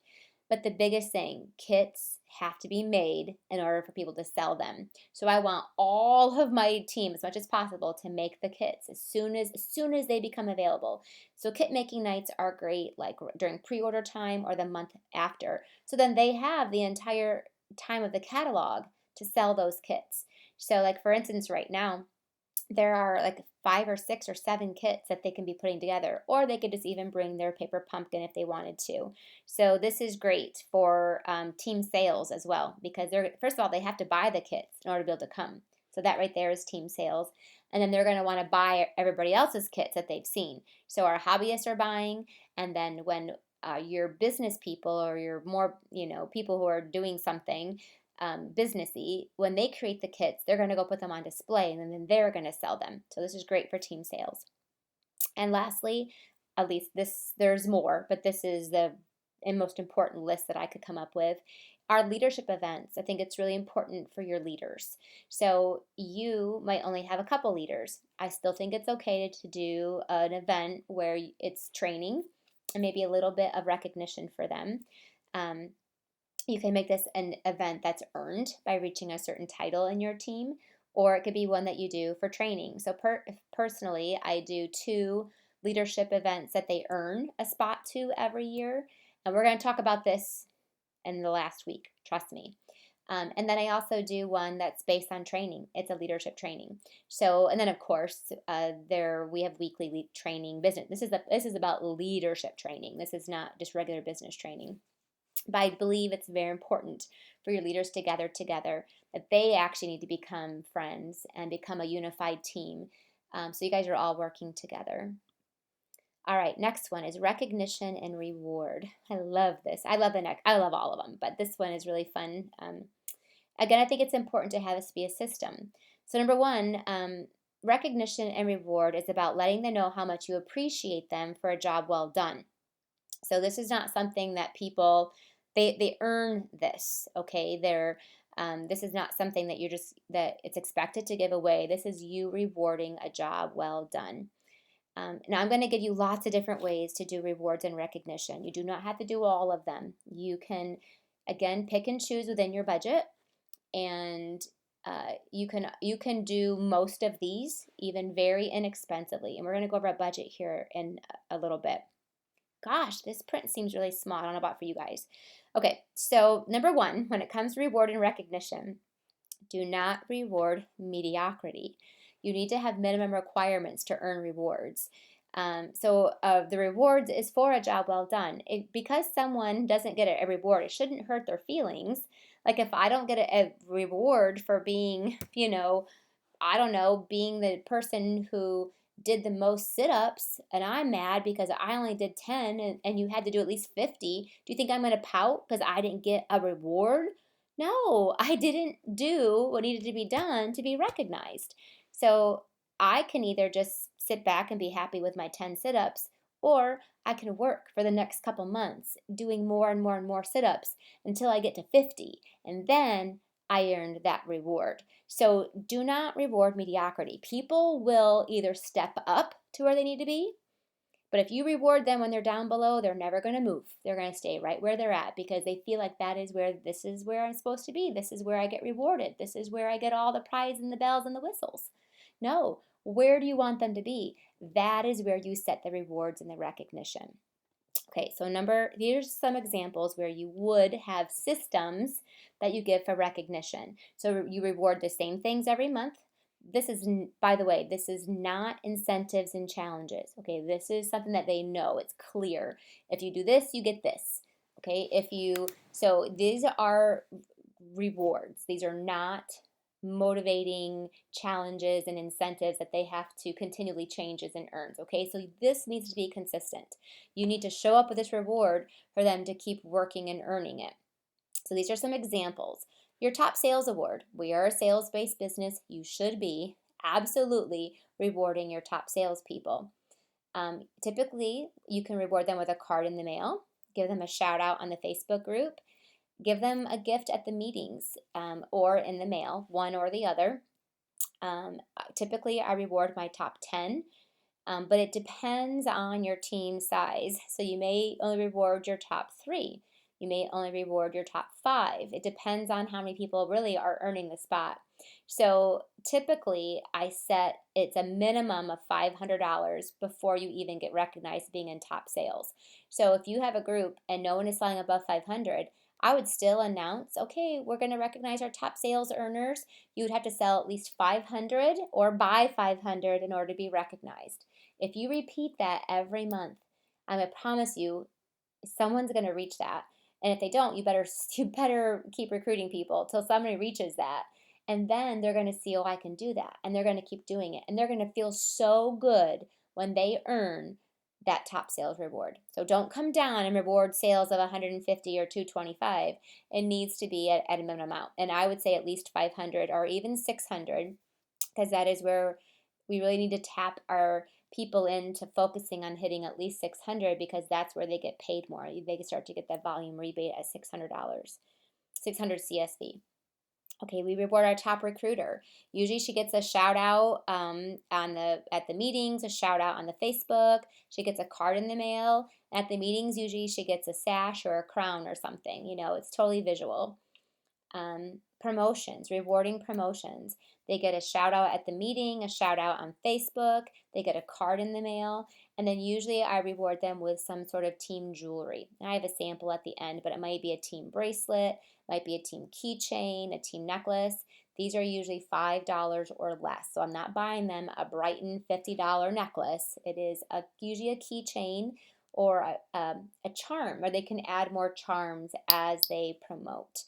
But the biggest thing, kits have to be made in order for people to sell them. So I want all of my team as much as possible to make the kits as soon as they become available. So kit making nights are great like during pre-order time or the month after. So then they have the entire time of the catalog to sell those kits. So like for instance right now there are like 5 or 6 or 7 kits that they can be putting together, or they could just even bring their paper pumpkin if they wanted to. So this is great for team sales as well, because they're first of all they have to buy the kits in order to be able to come. So that right there is team sales, and then they're going to want to buy everybody else's kits that they've seen. So our hobbyists are buying, and then when your business people or your more people who are doing something businessy, when they create the kits, they're going to go put them on display and then they're going to sell them. So this is great for team sales. And lastly, at least there's more, but this is the most important list that I could come up with. Our leadership events. I think it's really important for your leaders. So you might only have a couple leaders. I still think it's okay to do an event where it's training and maybe a little bit of recognition for them. You can make this an event that's earned by reaching a certain title in your team, or it could be one that you do for training. So personally, I do 2 leadership events that they earn a spot to every year. And we're going to talk about this in the last week, trust me. And then I also do one that's based on training. It's a leadership training. So, and then of course, we have weekly training business. This is about leadership training. This is not just regular business training. But I believe it's very important for your leaders to gather together, that they actually need to become friends and become a unified team. So you guys are all working together. All right, next one is recognition and reward. I love this. I love all of them, but this one is really fun. Again, I think it's important to have this be a system. So number one, recognition and reward is about letting them know how much you appreciate them for a job well done. So this is not something that people they earn this, okay? This is not something that that it's expected to give away. This is you rewarding a job well done. Now I'm going to give you lots of different ways to do rewards and recognition. You do not have to do all of them. You can again pick and choose within your budget, and you can do most of these even very inexpensively. And we're going to go over a budget here in a little bit. Gosh, this print seems really small. I don't know about for you guys. Okay, so number one, when it comes to reward and recognition, Do not reward mediocrity. You need to have minimum requirements to earn rewards. The rewards is for a job well done. Because someone doesn't get a reward, it shouldn't hurt their feelings. Like if I don't get a reward for being, I don't know, being the person who did the most sit ups and I'm mad because I only did 10 and you had to do at least 50, do you think I'm going to pout because I didn't get a reward? No, I didn't do what needed to be done to be recognized. So I can either just sit back and be happy with my 10 sit ups, or I can work for the next couple months doing more and more and more sit ups until I get to 50. And then I earned that reward. So do not reward mediocrity. People will either step up to where they need to be, but if you reward them when they're down below, they're never going to move. They're going to stay right where they're at because they feel like this is where I'm supposed to be. This is where I get rewarded. This is where I get all the prize and the bells and the whistles. No, where do you want them to be? That is where you set the rewards and the recognition. Okay, so here's some examples where you would have systems that you give for recognition. So you reward the same things every month. This is, by the way, this is not incentives and challenges. Okay, this is something that they know. It's clear. If you do this, you get this. Okay, so these are rewards. These are not motivating challenges and incentives that they have to continually change as and earns. Okay, so this needs to be consistent. You need to show up with this reward for them to keep working and earning it. So these are some examples. Your top sales award. We are a sales-based business. You should be absolutely rewarding your top salespeople. Typically, you can reward them with a card in the mail, give them a shout out on the Facebook group, give them a gift at the meetings or in the mail, one or the other. Typically, I reward my top 10, but it depends on your team size. So you may only reward your top 3. You may only reward your top 5. It depends on how many people really are earning the spot. So typically, it's a minimum of $500 before you even get recognized being in top sales. So if you have a group and no one is selling above 500, I would still announce, okay, we're going to recognize our top sales earners. You would have to sell at least 500 or buy 500 in order to be recognized. If you repeat that every month, I'm going to promise you someone's going to reach that. And if they don't, you better keep recruiting people till somebody reaches that. And then they're going to see, oh, I can do that. And they're going to keep doing it. And they're going to feel so good when they earn that top sales reward. So don't come down and reward sales of 150 or 225. It needs to be at a minimum amount. And I would say at least 500 or even 600, because that is where we really need to tap our people into focusing on hitting at least 600, because that's where they get paid more. They start to get that volume rebate at $600, 600 CSV. Okay, we reward our top recruiter. Usually she gets a shout out at the meetings, a shout out on the Facebook. She gets a card in the mail. At the meetings, usually she gets a sash or a crown or something. It's totally visual. Promotions, rewarding promotions. They get a shout out at the meeting, a shout out on Facebook, they get a card in the mail, and then usually I reward them with some sort of team jewelry. And I have a sample at the end, but it might be a team bracelet, might be a team keychain, a team necklace. These are usually $5 or less. So I'm not buying them a Brighton $50 necklace. It is usually a keychain or a charm, or they can add more charms as they promote.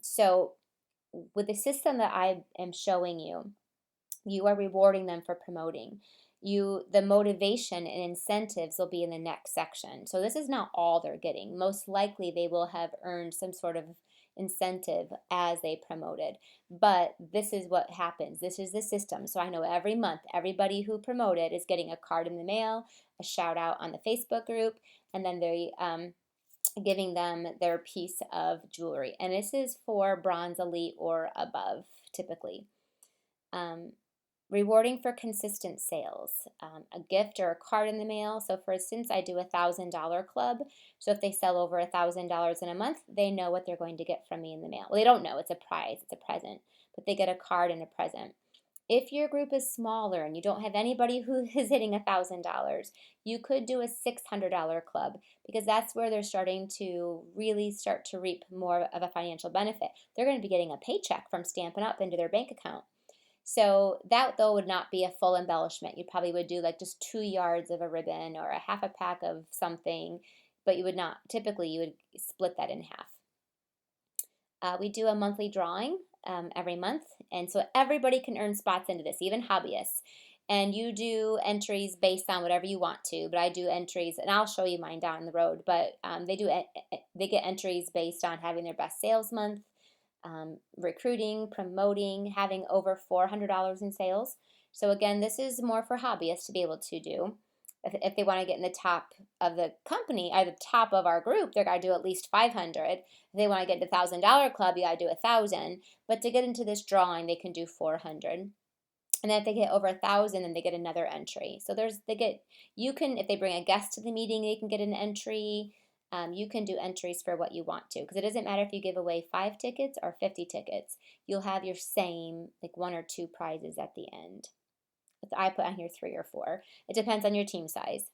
So with the system that I am showing you, you are rewarding them for promoting. The motivation and incentives will be in the next section. So this is not all they're getting. Most likely they will have earned some sort of incentive as they promoted. But this is what happens. This is the system. So I know every month, everybody who promoted is getting a card in the mail, a shout out on the Facebook group, and then they giving them their piece of jewelry. And this is for bronze elite or above, typically. Rewarding for consistent sales, a gift or a card in the mail. So for instance, I do $1,000 club. So if they sell over $1,000 in a month, they know what they're going to get from me in the mail. Well, they don't know, it's a prize, it's a present, but they get a card and a present. If your group is smaller and you don't have anybody who is hitting $1,000, you could do a $600 club because that's where they're starting to really start to reap more of a financial benefit. They're going to be getting a paycheck from Stampin' Up! Into their bank account. So that though would not be a full embellishment. You probably would do like just 2 yards of a ribbon or a half a pack of something, but you would not, typically you would split that in half. We do a monthly drawing every month, and so everybody can earn spots into this, even hobbyists. And you do entries based on whatever you want to, but I do entries, and I'll show you mine down the road. But they get entries based on having their best sales month, recruiting, promoting, having over $400 in sales. So again, this is more for hobbyists to be able to do. If they want to get in the top of the company or the top of our group, they're got to do at least 500. If they want to get the $1,000 club, you got to do 1,000. But to get into this drawing, they can do 400. And then if they get over 1,000, then they get another entry. So you can, if they bring a guest to the meeting, they can get an entry. You can do entries for what you want to, because it doesn't matter if you give away 5 tickets or 50 tickets. You'll have your same, like 1 or 2 prizes at the end. I put on here 3 or 4. It depends on your team size.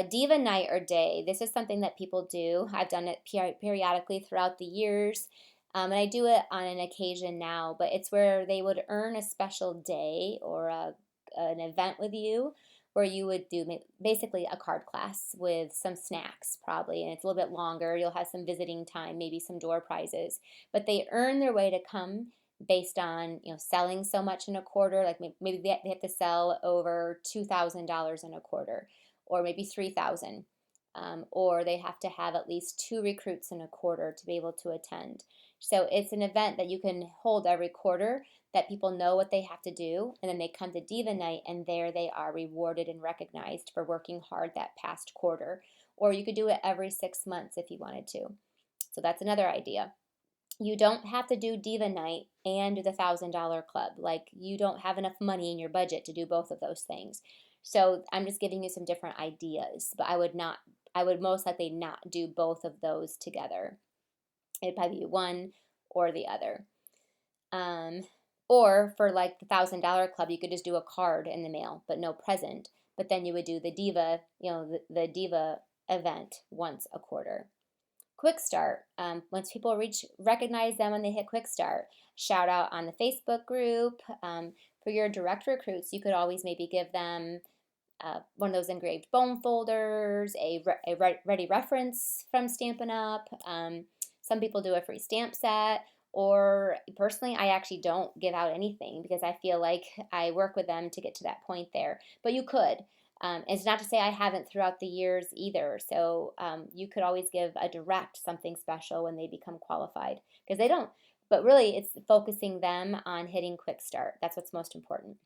Diva night or day. This is something that people do. I've done it periodically throughout the years. And I do it on an occasion now, but it's where they would earn a special day or an event with you where you would do basically a card class with some snacks probably, and it's a little bit longer. You'll have some visiting time, maybe some door prizes, but they earn their way to come based on selling so much in a quarter. Like maybe they have to sell over $2,000 in a quarter, or maybe 3,000, or they have to have at least 2 recruits in a quarter to be able to attend. So it's an event that you can hold every quarter that people know what they have to do, and then they come to Diva Night and there they are rewarded and recognized for working hard that past quarter. Or you could do it every 6 months if you wanted to. So that's another idea. You don't have to do Diva Night and do the $1,000 club. Like, you don't have enough money in your budget to do both of those things. So I'm just giving you some different ideas, but I would most likely not do both of those together. It'd probably be one or the other. Or for like the $1,000 club, you could just do a card in the mail, but no present. But then you would do the Diva, the Diva event once a quarter. Quick Start. Once people recognize them when they hit Quick Start, shout out on the Facebook group. For your direct recruits, you could always maybe give them one of those engraved bone folders, a ready reference from Stampin' Up. Some people do a free stamp set, or personally, I actually don't give out anything because I feel like I work with them to get to that point there. But you could. It's not to say I haven't throughout the years either. So you could always give a direct something special when they become qualified, because they don't. But really, it's focusing them on hitting Quick Start. That's what's most important.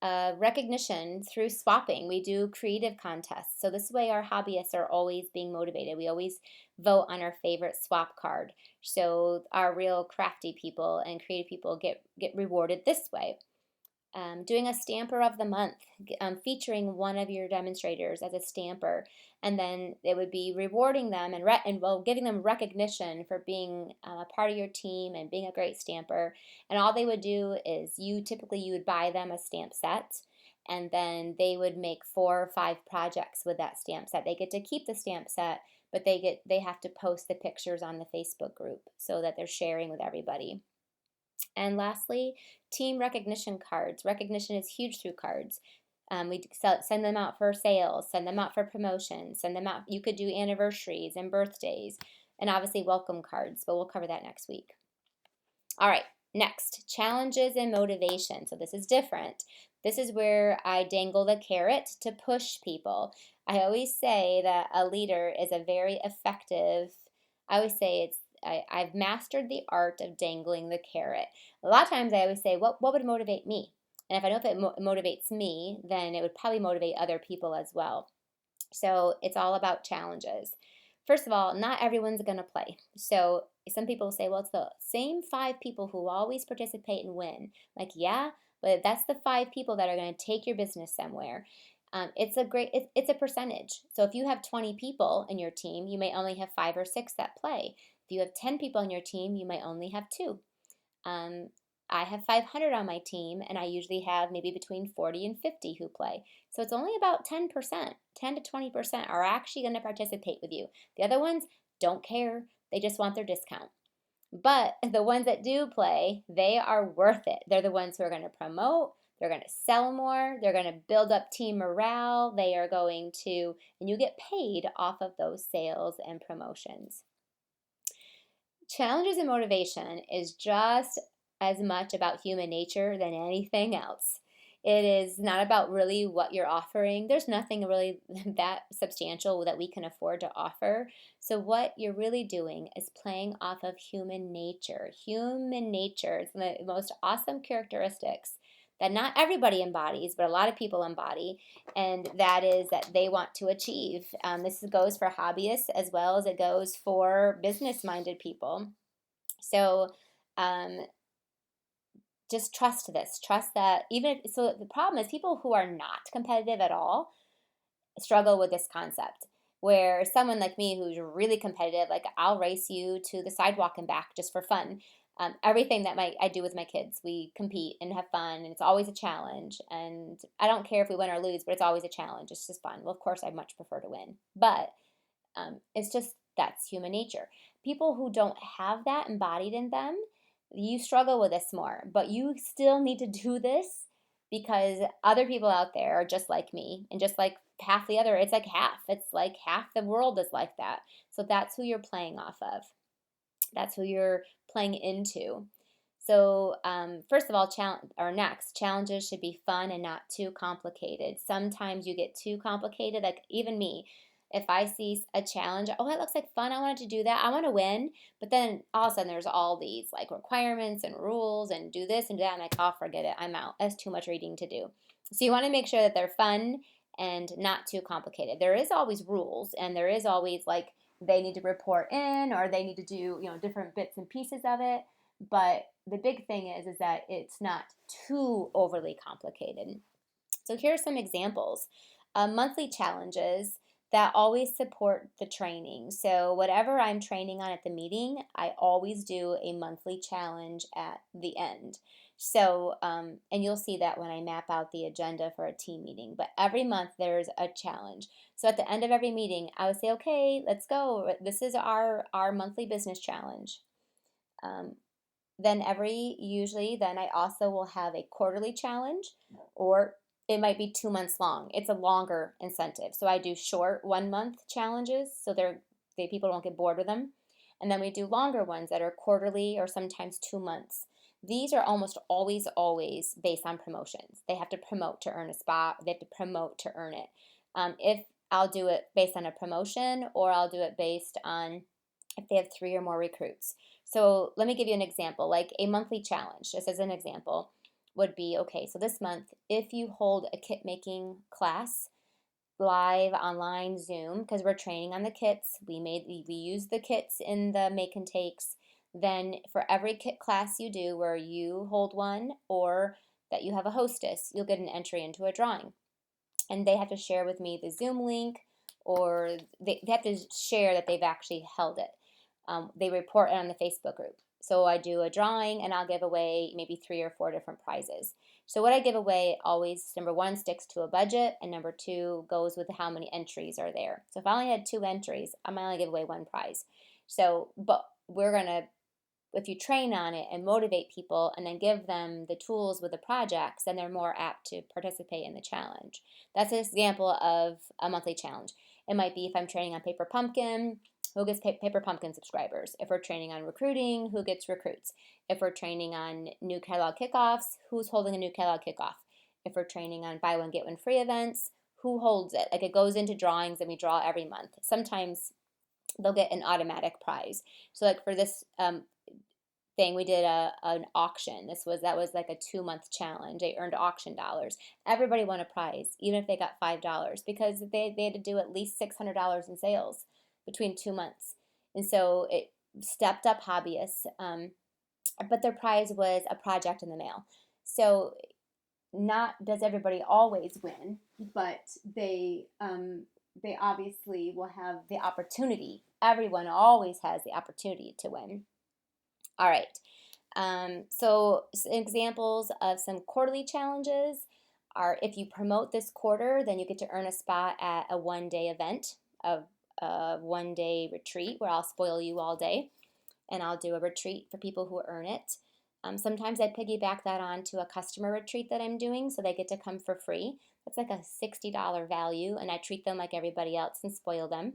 Recognition through swapping. We do creative contests. So this way our hobbyists are always being motivated. We always vote on our favorite swap card. So our real crafty people and creative people get rewarded this way. Doing a stamper of the month, featuring one of your demonstrators as a stamper, and then it would be rewarding them and giving them recognition for being a part of your team and being a great stamper. And all they would do is you would buy them a stamp set, and then they would make 4 or 5 projects with that stamp set. They get to keep the stamp set, but they have to post the pictures on the Facebook group so that they're sharing with everybody. And lastly, team recognition cards. Recognition is huge through cards. We send them out for sales, send them out for promotions, send them out. You could do anniversaries and birthdays, and obviously welcome cards, but we'll cover that next week. All right, next, challenges and motivation. So this is different. This is where I dangle the carrot to push people. I always say that a leader is a very effective, I always say I've mastered the art of dangling the carrot. A lot of times I always say, what would motivate me? And if I know if it motivates me, then it would probably motivate other people as well. So it's all about challenges. First of all, not everyone's going to play. So some people say, well, it's the same 5 people who always participate and win. Like, yeah, but that's the 5 people that are going to take your business somewhere. It's a percentage. So if you have 20 people in your team, you may only have 5 or 6 that play. If you have 10 people in your team, you might only have 2. I have 500 on my team, and I usually have maybe between 40 and 50 who play. So it's only about 10%, 10 to 20% are actually going to participate with you. The other ones don't care. They just want their discount. But the ones that do play, they are worth it. They're the ones who are going to promote, they're going to sell more, they're going to build up team morale, they are going to, and you get paid off of those sales and promotions. Challenges and motivation is just as much about human nature than anything else. It is not about really what you're offering. There's nothing really that substantial that we can afford to offer. So, what you're really doing is playing off of human nature. Human nature is the most awesome characteristics that not everybody embodies, but a lot of people embody, and that is that they want to achieve. This goes for hobbyists as well as it goes for business-minded people. So, um, just trust this. Trust that even if, so the problem is people who are not competitive at all struggle with this concept. Where someone like me who's really competitive, like I'll race you to the sidewalk and back just for fun. Everything that I do with my kids, we compete and have fun, and it's always a challenge. And I don't care if we win or lose, but it's always a challenge. It's just fun. Well, of course, I much prefer to win, but it's just that's human nature. People who don't have that embodied in them, you struggle with this more, but you still need to do this because other people out there are just like me and just like half the other, it's like half the world is like that. So that's who you're playing off of. That's who you're playing into. So, first of all, challenges should be fun and not too complicated. Sometimes you get too complicated, like even me. If I see a challenge, oh, that looks like fun. I wanted to do that. I want to win. But then all of a sudden, there's all these like requirements and rules and do this and do that. I'm like, oh, forget it. I'm out. That's too much reading to do. So, you want to make sure that they're fun and not too complicated. There is always rules, and there is always like they need to report in or they need to do different bits and pieces of it, but the big thing is that it's not too overly complicated. So here are some examples. Monthly challenges that always support the training. So whatever I'm training on at the meeting, I always do a monthly challenge at the end. So, and you'll see that when I map out the agenda for a team meeting. But every month there's a challenge. So at the end of every meeting, I would say, okay, let's go. This is our monthly business challenge. Um, then I also will have a quarterly challenge, or it might be 2 months long. It's a longer incentive. So I do short 1 month challenges so people don't get bored with them. And then we do longer ones that are quarterly or sometimes 2 months. These are almost always based on promotions. They have to promote to earn a spot. They have to promote to earn it. If I'll do it based on a promotion, or I'll do it based on if they have 3 or more recruits. So let me give you an example, like a monthly challenge, just as an example, would be, okay, so this month, if you hold a kit making class, live, online, Zoom, because we're training on the kits, we use the kits in the make and takes, then for every kit class you do where you hold one or that you have a hostess, you'll get an entry into a drawing. And they have to share with me the Zoom link, or they have to share that they've actually held it. They report it on the Facebook group. So I do a drawing and I'll give away maybe 3 or 4 different prizes. So what I give away always, number one, sticks to a budget, and number two, goes with how many entries are there. So if I only had 2 entries, I might only give away 1 prize. So, but if you train on it and motivate people and then give them the tools with the projects, then they're more apt to participate in the challenge. That's an example of a monthly challenge. It might be if I'm training on Paper Pumpkin, who gets Paper Pumpkin subscribers? If we're training on recruiting, who gets recruits? If we're training on new catalog kickoffs, who's holding a new catalog kickoff? If we're training on buy one, get one free events, who holds it? Like it goes into drawings and we draw every month. Sometimes they'll get an automatic prize. So like for this thing, we did an auction. That was like a 2 month challenge. They earned auction dollars. Everybody won a prize, even if they got $5, because they had to do at least $600 in sales between 2 months. And so it stepped up hobbyists, but their prize was a project in the mail. So not does everybody always win, but they obviously will have the opportunity. Everyone always has the opportunity to win. All right. So examples of some quarterly challenges are if you promote this quarter, then you get to earn a spot at a one-day event, a one-day retreat where I'll spoil you all day, and I'll do a retreat for people who earn it. Sometimes I piggyback that on to a customer retreat that I'm doing, so they get to come for free. That's like a $60 value, and I treat them like everybody else and spoil them.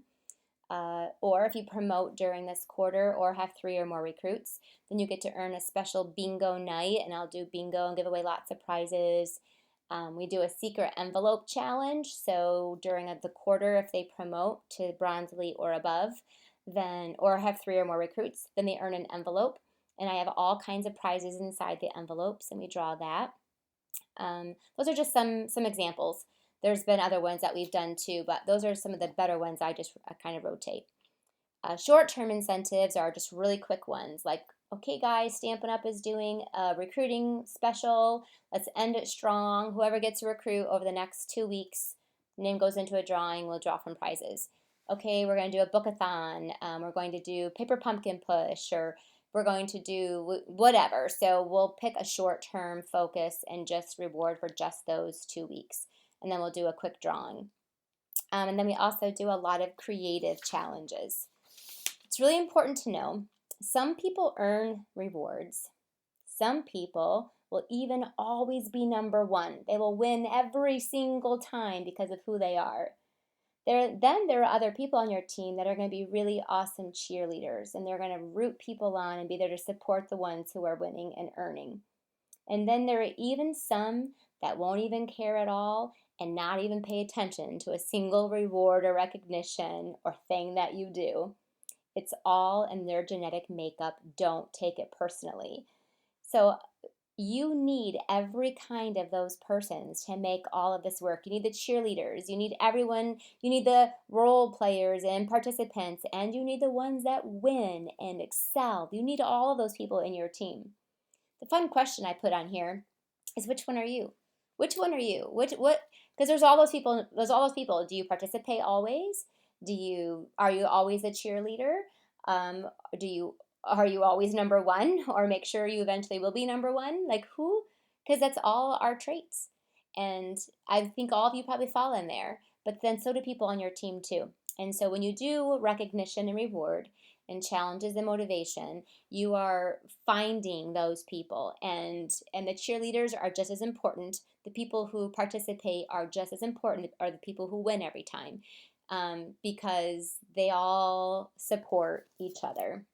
Or if you promote during this quarter or have 3 or more recruits, then you get to earn a special bingo night, and I'll do bingo and give away lots of prizes. We do a secret envelope challenge, so during the quarter, if they promote to bronze elite or above, then or have 3 or more recruits, then they earn an envelope, and I have all kinds of prizes inside the envelopes, and we draw that. Those are just some examples. There's been other ones that we've done too, but those are some of the better ones I kind of rotate. Short-term incentives are just really quick ones, like, okay guys, Stampin' Up is doing a recruiting special. Let's end it strong. Whoever gets a recruit over the next 2 weeks, name goes into a drawing, we'll draw from prizes. Okay, we're going to do a book-a-thon. We're going to do paper pumpkin push, or we're going to do whatever. So we'll pick a short-term focus and just reward for just those 2 weeks. And then we'll do a quick drawing. And then we also do a lot of creative challenges. It's really important to know some people earn rewards. Some people will even always be number one. They will win every single time because of who they are. Then there are other people on your team that are going to be really awesome cheerleaders, and they're going to root people on and be there to support the ones who are winning and earning. And then there are even some that won't even care at all and not even pay attention to a single reward or recognition or thing that you do. It's all in their genetic makeup. Don't take it personally. So you need every kind of those persons to make all of this work. You need the cheerleaders, you need everyone, you need the role players and participants, and you need the ones that win and excel. You need all of those people in your team. The fun question I put on here is, which one are you? Which one are you? What? Because there's all those people. There's all those people. Do you participate always? Are you always a cheerleader? Um, do you Are you always number one, or make sure you eventually will be number one? Like who? Because that's all our traits, and I think all of you probably fall in there. But then so do people on your team too. And so when you do recognition and reward and challenges and motivation, you are finding those people, and the cheerleaders are just as important. The people who participate are just as important, are the people who win every time, because they all support each other.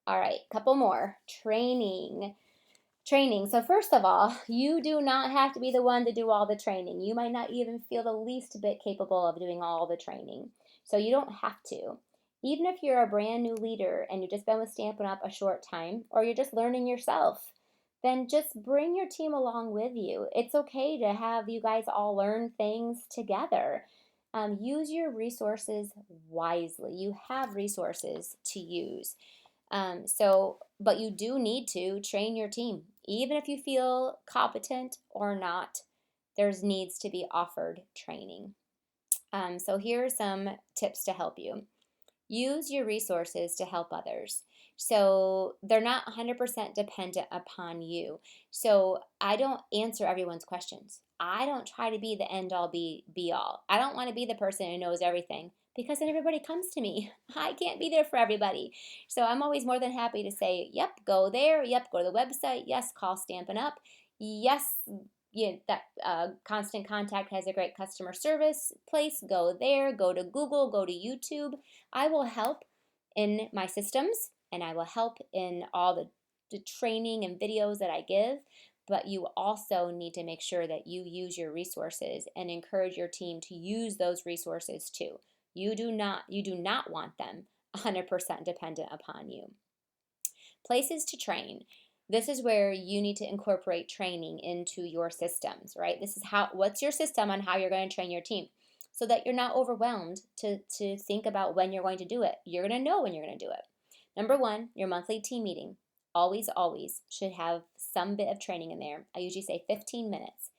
All right, couple more. Training. So first of all, you do not have to be the one to do all the training. You might not even feel the least bit capable of doing all the training. So you don't have to. Even if you're a brand new leader and you've just been with Stampin' Up a short time, or you're just learning yourself, then just bring your team along with you. It's okay to have you guys all learn things together. Use your resources wisely. You have resources to use. But you do need to train your team. Even if you feel competent or not, there's needs to be offered training. So here are some tips to help you. Use your resources to help others. So they're not 100% dependent upon you. So I don't answer everyone's questions. I don't try to be the end all be all. I don't want to be the person who knows everything, because then everybody comes to me. I can't be there for everybody. So I'm always more than happy to say, yep, go there. Yep, go to the website. Yes, call Stampin' Up. Yes, that Constant Contact has a great customer service place. Go there. Go to Google. Go to YouTube. I will help in my systems, and I will help in all the training and videos that I give. But you also need to make sure that you use your resources and encourage your team to use those resources too. You do not want them 100% dependent upon you. Places to train. This is where you need to incorporate training into your systems, right? What's your system on how you're going to train your team, so that you're not overwhelmed to think about when you're going to do it. You're going to know when you're going to do it. Number one, your monthly team meeting. Always should have some bit of training in there. I usually say 15 minutes,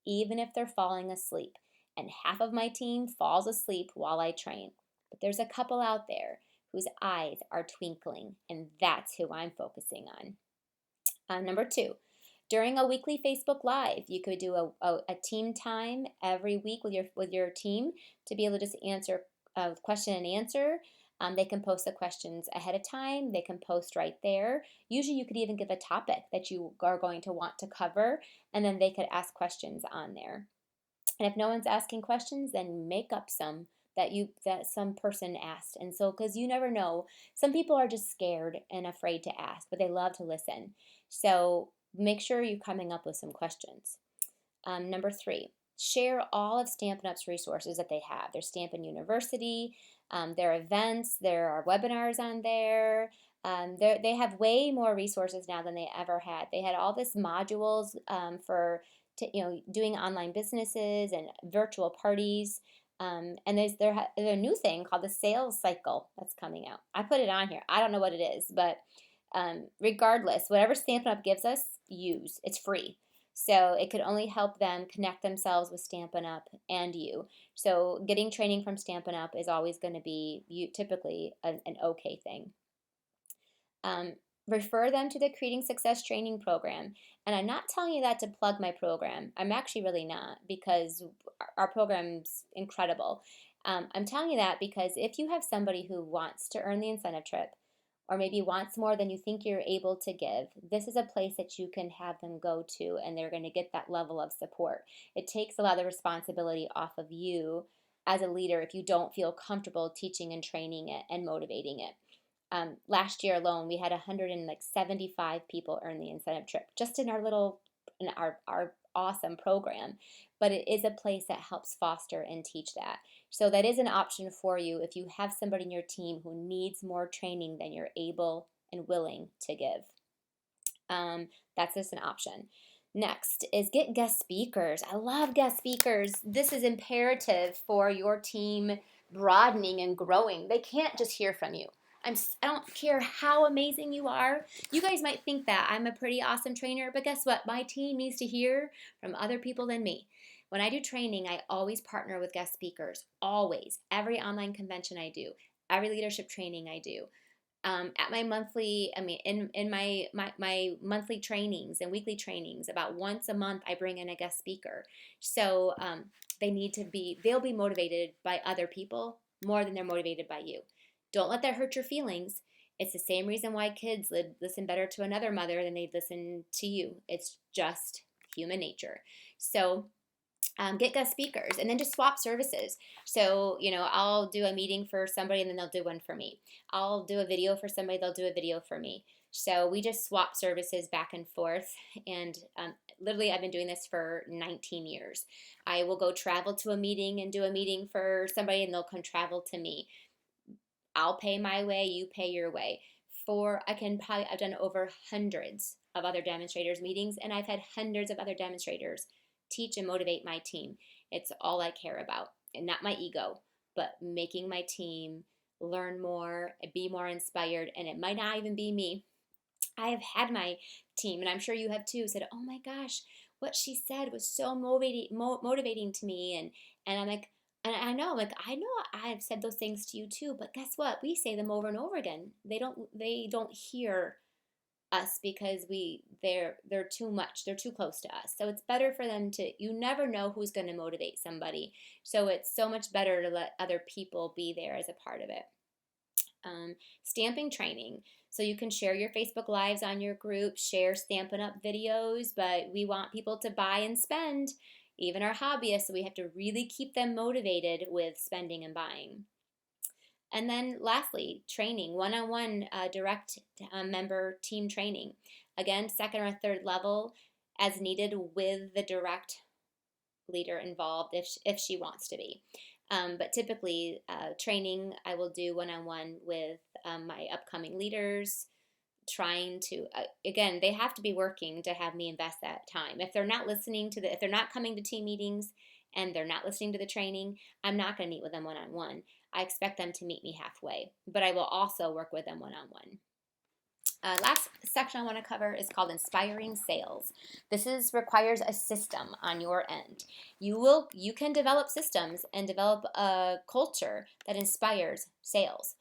even if they're falling asleep. And half of my team falls asleep while I train. But there's a couple out there whose eyes are twinkling, and that's who I'm focusing on. Number two, during a weekly Facebook Live, you could do a team time every week with your team to be able to just answer a question and answer. They can post the questions ahead of time. They can post right there. Usually, you could even give a topic that you are going to want to cover, and then they could ask questions on there. And if no one's asking questions, then make up some that some person asked. And so, because you never know, some people are just scared and afraid to ask, but they love to listen. So make sure you're coming up with some questions. Number three, share all of Stampin' Up's resources that they have. There's Stampin' University, their events, there are webinars on there. They have way more resources now than they ever had. They had all this modules for doing online businesses and virtual parties. And there's a new thing called the sales cycle that's coming out. I put it on here. I don't know what it is, but regardless, whatever Stampin' Up gives us, use. It's free. So it could only help them connect themselves with Stampin' Up and you. So getting training from Stampin' Up is always going to be typically an okay thing. Um, Refer them to the Creating Success training program. And I'm not telling you that to plug my program. I'm actually really not, because our program's incredible. I'm telling you that because if you have somebody who wants to earn the incentive trip, or maybe wants more than you think you're able to give, this is a place that you can have them go to, and they're going to get that level of support. It takes a lot of responsibility off of you as a leader if you don't feel comfortable teaching and training it and motivating it. Last year alone, we had 175 people earn the incentive trip just in our awesome program. But it is a place that helps foster and teach that. So that is an option for you if you have somebody in your team who needs more training than you're able and willing to give. That's just an option. Next is get guest speakers. I love guest speakers. This is imperative for your team broadening and growing. They can't just hear from you. I don't care how amazing you are. You guys might think that I'm a pretty awesome trainer, but guess what? My team needs to hear from other people than me. When I do training, I always partner with guest speakers. Always. Every online convention I do, every leadership training I do. At my monthly, in my monthly trainings and weekly trainings, about once a month, I bring in a guest speaker. So they'll be motivated by other people more than they're motivated by you. Don't let that hurt your feelings. It's the same reason why kids listen better to another mother than they listen to you. It's just human nature. So get guest speakers, and then just swap services. So, I'll do a meeting for somebody and then they'll do one for me. I'll do a video for somebody, they'll do a video for me. So we just swap services back and forth. And literally, I've been doing this for 19 years. I will go travel to a meeting and do a meeting for somebody, and they'll come travel to me. I'll pay my way, you pay your way. I've done over hundreds of other demonstrators meetings, and I've had hundreds of other demonstrators teach and motivate my team. It's all I care about, and not my ego, but making my team learn more, be more inspired. And it might not even be me. I have had my team, and I'm sure you have too, said, "Oh my gosh, what she said was so motivating to me." And I'm like, and I know, I've said those things to you too, but guess what? We say them over and over again. They don't hear us because they're too much. They're too close to us. So it's better for them to, you never know who's going to motivate somebody. So it's so much better to let other people be there as a part of it. Stamping training. So you can share your Facebook Lives on your group, share Stampin' Up videos, but we want people to buy and spend, even our hobbyists, so we have to really keep them motivated with spending and buying. And then lastly, training, one-on-one direct member team training. Again, second or third level as needed with the direct leader involved if she wants to be. But typically, training I will do one-on-one with my upcoming leaders, trying to, again, they have to be working to have me invest that time. If they're not if they're not coming to team meetings and they're not listening to the training, I'm not going to meet with them one-on-one. I expect them to meet me halfway, but I will also work with them one-on-one. Last section I want to cover is called Inspiring Sales. This requires a system on your end. You can develop systems and develop a culture that inspires sales.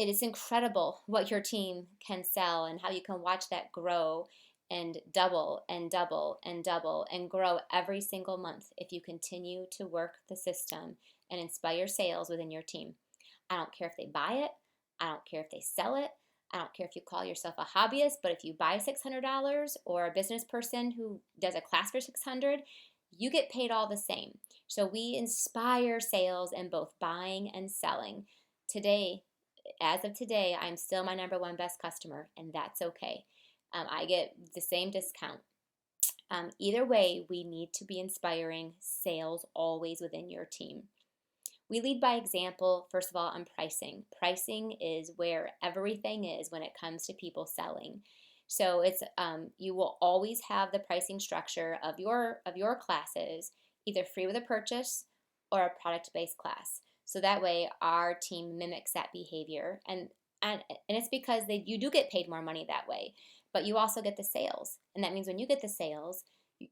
it is incredible what your team can sell and how you can watch that grow and double and double and double and grow every single month if you continue to work the system and inspire sales within your team. I don't care if they buy it. I don't care if they sell it. I don't care if you call yourself a hobbyist, but if you buy $600 or a business person who does a class for $600, you get paid all the same. So we inspire sales in both buying and selling. Today, as of today, I'm still my number one best customer, and that's okay. I get the same discount. Either way, we need to be inspiring sales always within your team. We lead by example, first of all, on pricing. Pricing is where everything is when it comes to people selling. So it's you will always have the pricing structure of your classes either free with a purchase or a product-based class. So that way our team mimics that behavior, and it's because you do get paid more money that way, but you also get the sales. And that means when you get the sales,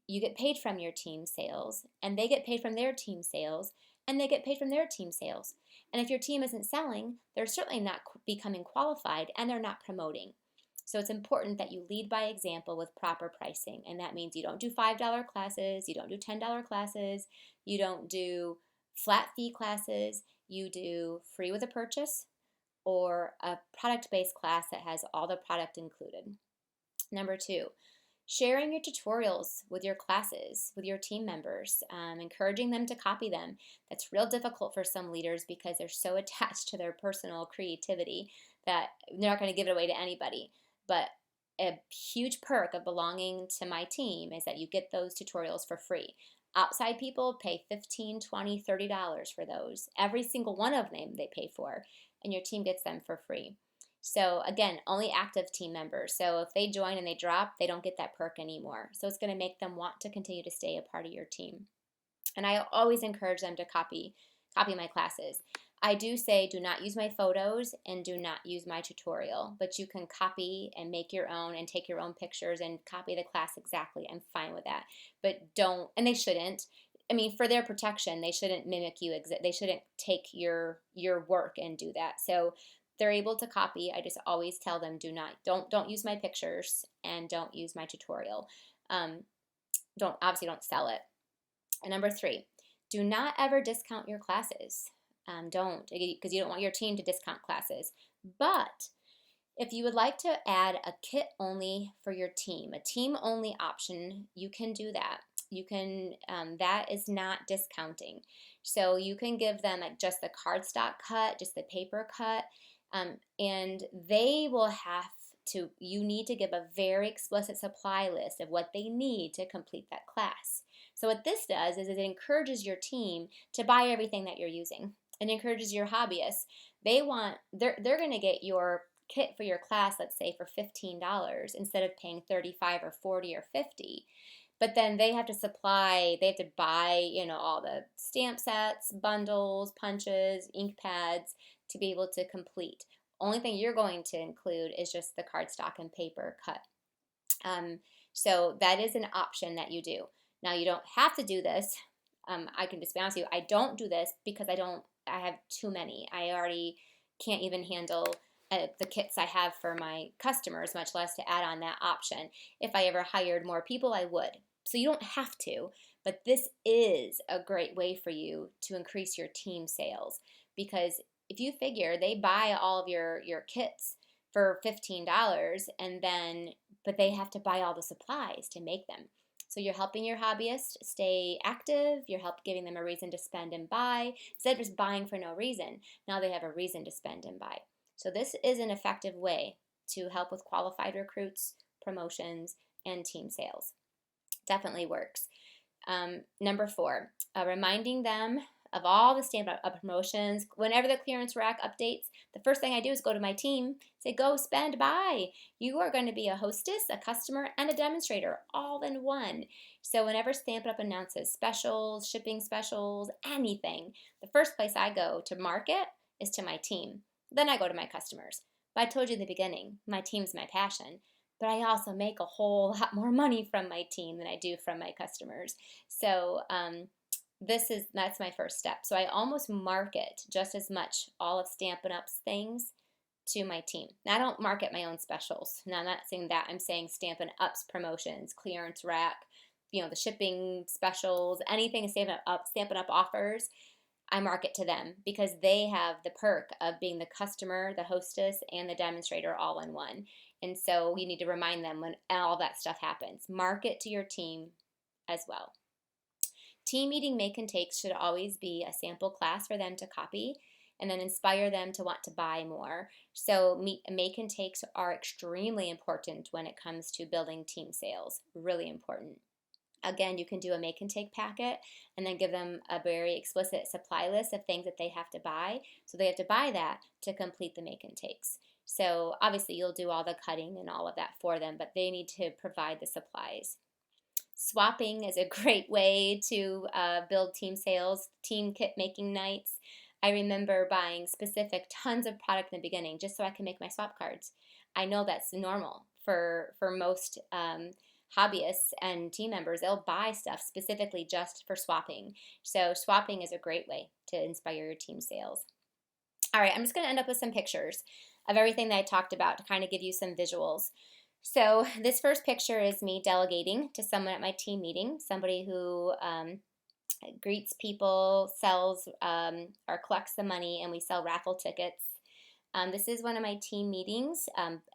you get paid from your team sales, and they get paid from their team sales, and they get paid from their team sales. And if your team isn't selling, they're certainly not becoming qualified, and they're not promoting. So it's important that you lead by example with proper pricing. And that means you don't do $5 classes, you don't do $10 classes, you don't do flat fee classes, you do free with a purchase or a product-based class that has all the product included. Number 2, sharing your tutorials with your classes, with your team members, encouraging them to copy them. That's real difficult for some leaders because they're so attached to their personal creativity that they're not going to give it away to anybody. But a huge perk of belonging to my team is that you get those tutorials for free. Outside people pay $15, $20, $30 for those. Every single one of them they pay for, and your team gets them for free. So again, only active team members. So if they join and they drop, they don't get that perk anymore. So it's going to make them want to continue to stay a part of your team. And I always encourage them to copy my classes. I do say do not use my photos and do not use my tutorial, but you can copy and make your own and take your own pictures and copy the class exactly. I'm fine with that. But don't, and they shouldn't. I mean, for their protection, they shouldn't mimic you. They shouldn't take your work and do that. So they're able to copy. I just always tell them don't use my pictures and don't use my tutorial. Don't sell it. And number 3, do not ever discount your classes. Don't, because you don't want your team to discount classes. But if you would like to add a kit only for your team, a team only option, you can do that. You can, that is not discounting. So you can give them like just the cardstock cut, just the paper cut, and they will have to, you need to give a very explicit supply list of what they need to complete that class. So what this does is it encourages your team to buy everything that you're using. It encourages your hobbyists. They're going to get your kit for your class, let's say for $15 instead of paying $35 or $40 or $50. But then they have to buy, all the stamp sets, bundles, punches, ink pads to be able to complete. Only thing you're going to include is just the cardstock and paper cut. So that is an option that you do. Now you don't have to do this. I can just be honest with you. I don't do this because I have too many. I already can't even handle the kits I have for my customers, much less to add on that option. If I ever hired more people, I would. So you don't have to, but this is a great way for you to increase your team sales, because if you figure they buy all of your kits for $15 but they have to buy all the supplies to make them. So you're helping your hobbyist stay active, you're giving them a reason to spend and buy, instead of just buying for no reason. Now they have a reason to spend and buy. So this is an effective way to help with qualified recruits, promotions, and team sales. Definitely works. Number 4, reminding them of all the stamp promotions. Whenever the clearance rack updates, the first thing I do is go to my team, say, go, spend, buy. You are going to be a hostess, a customer, and a demonstrator all in one. So whenever Stampin' Up! Announces specials, shipping specials, anything, the first place I go to market is to my team. Then I go to my customers. But I told you in the beginning, my team's my passion. But I also make a whole lot more money from my team than I do from my customers. So that's my first step. So I almost market just as much all of Stampin' Up's things to my team. Now, I don't market my own specials. Now, I'm not saying that. I'm saying Stampin' Up's promotions, clearance rack, the shipping specials, anything Stampin' Up offers. I market to them because they have the perk of being the customer, the hostess, and the demonstrator all in one. And so you need to remind them when all that stuff happens. Market to your team as well. Team meeting make and takes should always be a sample class for them to copy and then inspire them to want to buy more. So make and takes are extremely important when it comes to building team sales. Really important. Again, you can do a make and take packet and then give them a very explicit supply list of things that they have to buy. So they have to buy that to complete the make and takes. So obviously you'll do all the cutting and all of that for them, but they need to provide the supplies. Swapping is a great way to build team sales, team kit making nights. I remember buying specific tons of product in the beginning just so I can make my swap cards. I know that's normal for most hobbyists and team members. They'll buy stuff specifically just for swapping. So swapping is a great way to inspire your team sales. All right, I'm just going to end up with some pictures of everything that I talked about to kind of give you some visuals. So this first picture is me delegating to someone at my team meeting, somebody who greets people, sells or collects the money, and we sell raffle tickets. This is one of my team meetings,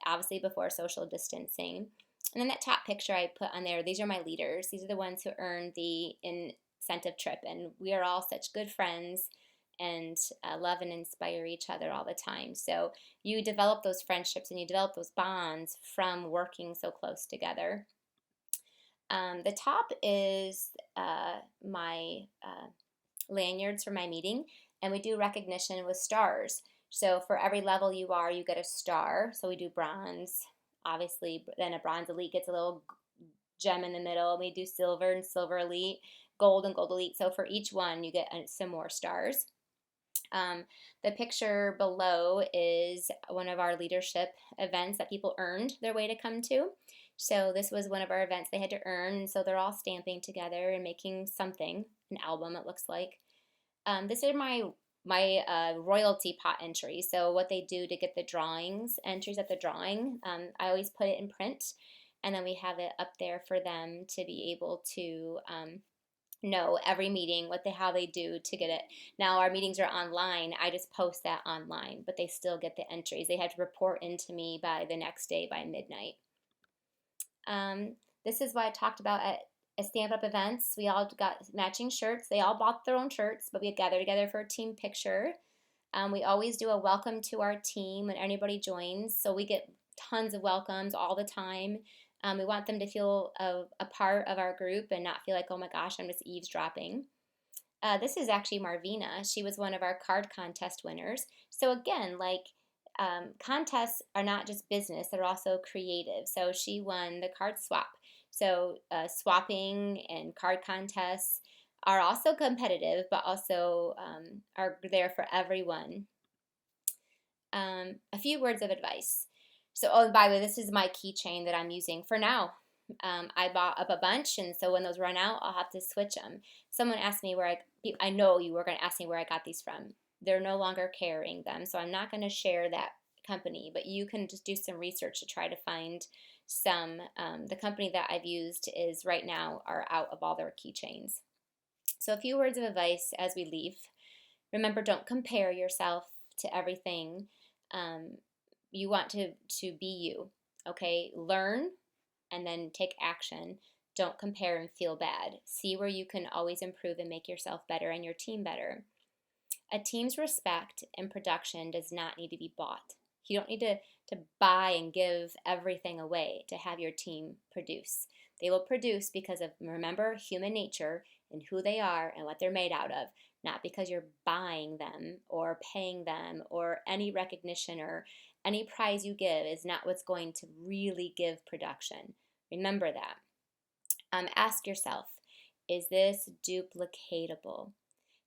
obviously before social distancing. And then that top picture I put on there, these are my leaders. These are the ones who earned the incentive trip, and we are all such good friends and love and inspire each other all the time. So you develop those friendships and you develop those bonds from working so close together. The top is my lanyards for my meeting, and we do recognition with stars. So for every level you are, you get a star. So we do bronze, obviously, then a bronze elite gets a little gem in the middle. We do silver and silver elite, gold and gold elite. So for each one, you get some more stars. The picture below is one of our leadership events that people earned their way to come to. So this was one of our events they had to earn, and so they're all stamping together and making something, an album it looks like. This is my royalty pot entry. So what they do to get the drawings, entries at the drawing, I always put it in print, and then we have it up there for them to be able to know every meeting how they do to get it. Now our meetings are online. I just post that online, but they still get the entries. They have to report into me by the next day by midnight. This is what I talked about at Stand Up events. We all got matching shirts. They all bought their own shirts, but we gather together for a team picture. We always do a welcome to our team when anybody joins, so we get tons of welcomes all the time. We want them to feel a part of our group and not feel like, oh my gosh, I'm just eavesdropping. This is actually Marvina. She was one of our card contest winners. So again, contests are not just business, they're also creative. So she won the card swap. So swapping and card contests are also competitive, but also are there for everyone. A few words of advice. So, oh, and by the way, this is my keychain that I'm using for now. I bought up a bunch, and so when those run out, I'll have to switch them. Someone asked me I know you were going to ask me where I got these from. They're no longer carrying them, so I'm not going to share that company, but you can just do some research to try to find some. The company that I've used is right now are out of all their keychains. So a few words of advice as we leave. Remember, don't compare yourself to everything. You want to be you, okay? Learn and then take action. Don't compare and feel bad. See where you can always improve and make yourself better and your team better. A team's respect and production does not need to be bought. You don't need to buy and give everything away to have your team produce. They will produce because of, remember, human nature and who they are and what they're made out of, not because you're buying them or paying them, or any recognition or any prize you give is not what's going to really give production. Remember that. Ask yourself, is this duplicatable?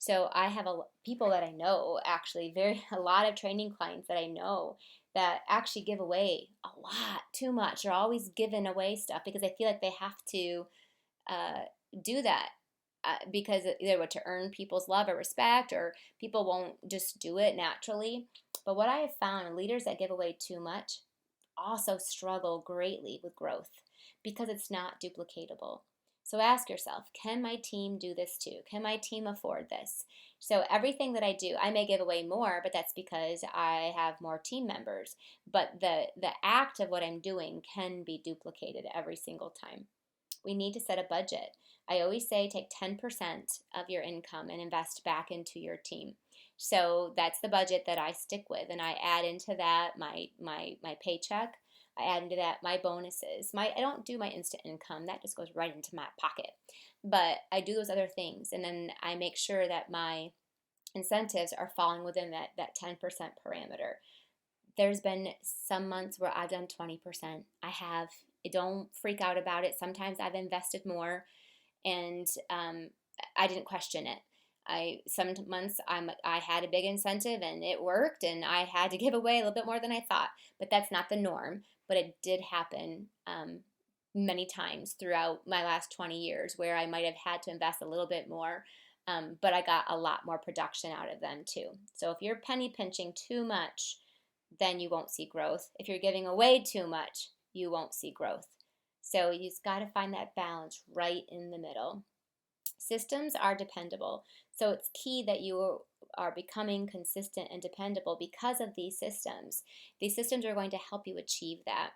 So I have people that I know, actually, a lot of training clients that I know that actually give away a lot, too much. They're always giving away stuff because they feel like they have to do that because either to earn people's love or respect, or people won't just do it naturally. But what I have found, leaders that give away too much also struggle greatly with growth because it's not duplicatable. So ask yourself, can my team do this too? Can my team afford this? So everything that I do, I may give away more, but that's because I have more team members. But the act of what I'm doing can be duplicated every single time. We need to set a budget. I always say take 10% of your income and invest back into your team. So that's the budget that I stick with, and I add into that my paycheck. I add into that my bonuses. I don't do my instant income. That just goes right into my pocket. But I do those other things, and then I make sure that my incentives are falling within that 10% parameter. There's been some months where I've done 20%. I have. Don't freak out about it. Sometimes I've invested more, and I didn't question it. Some months I had a big incentive and it worked, and I had to give away a little bit more than I thought. But that's not the norm. But it did happen many times throughout my last 20 years where I might have had to invest a little bit more, but I got a lot more production out of them too. So if you're penny pinching too much, then you won't see growth. If you're giving away too much, you won't see growth. So you just got to find that balance right in the middle. Systems are dependable. So it's key that you are becoming consistent and dependable because of these systems. These systems are going to help you achieve that.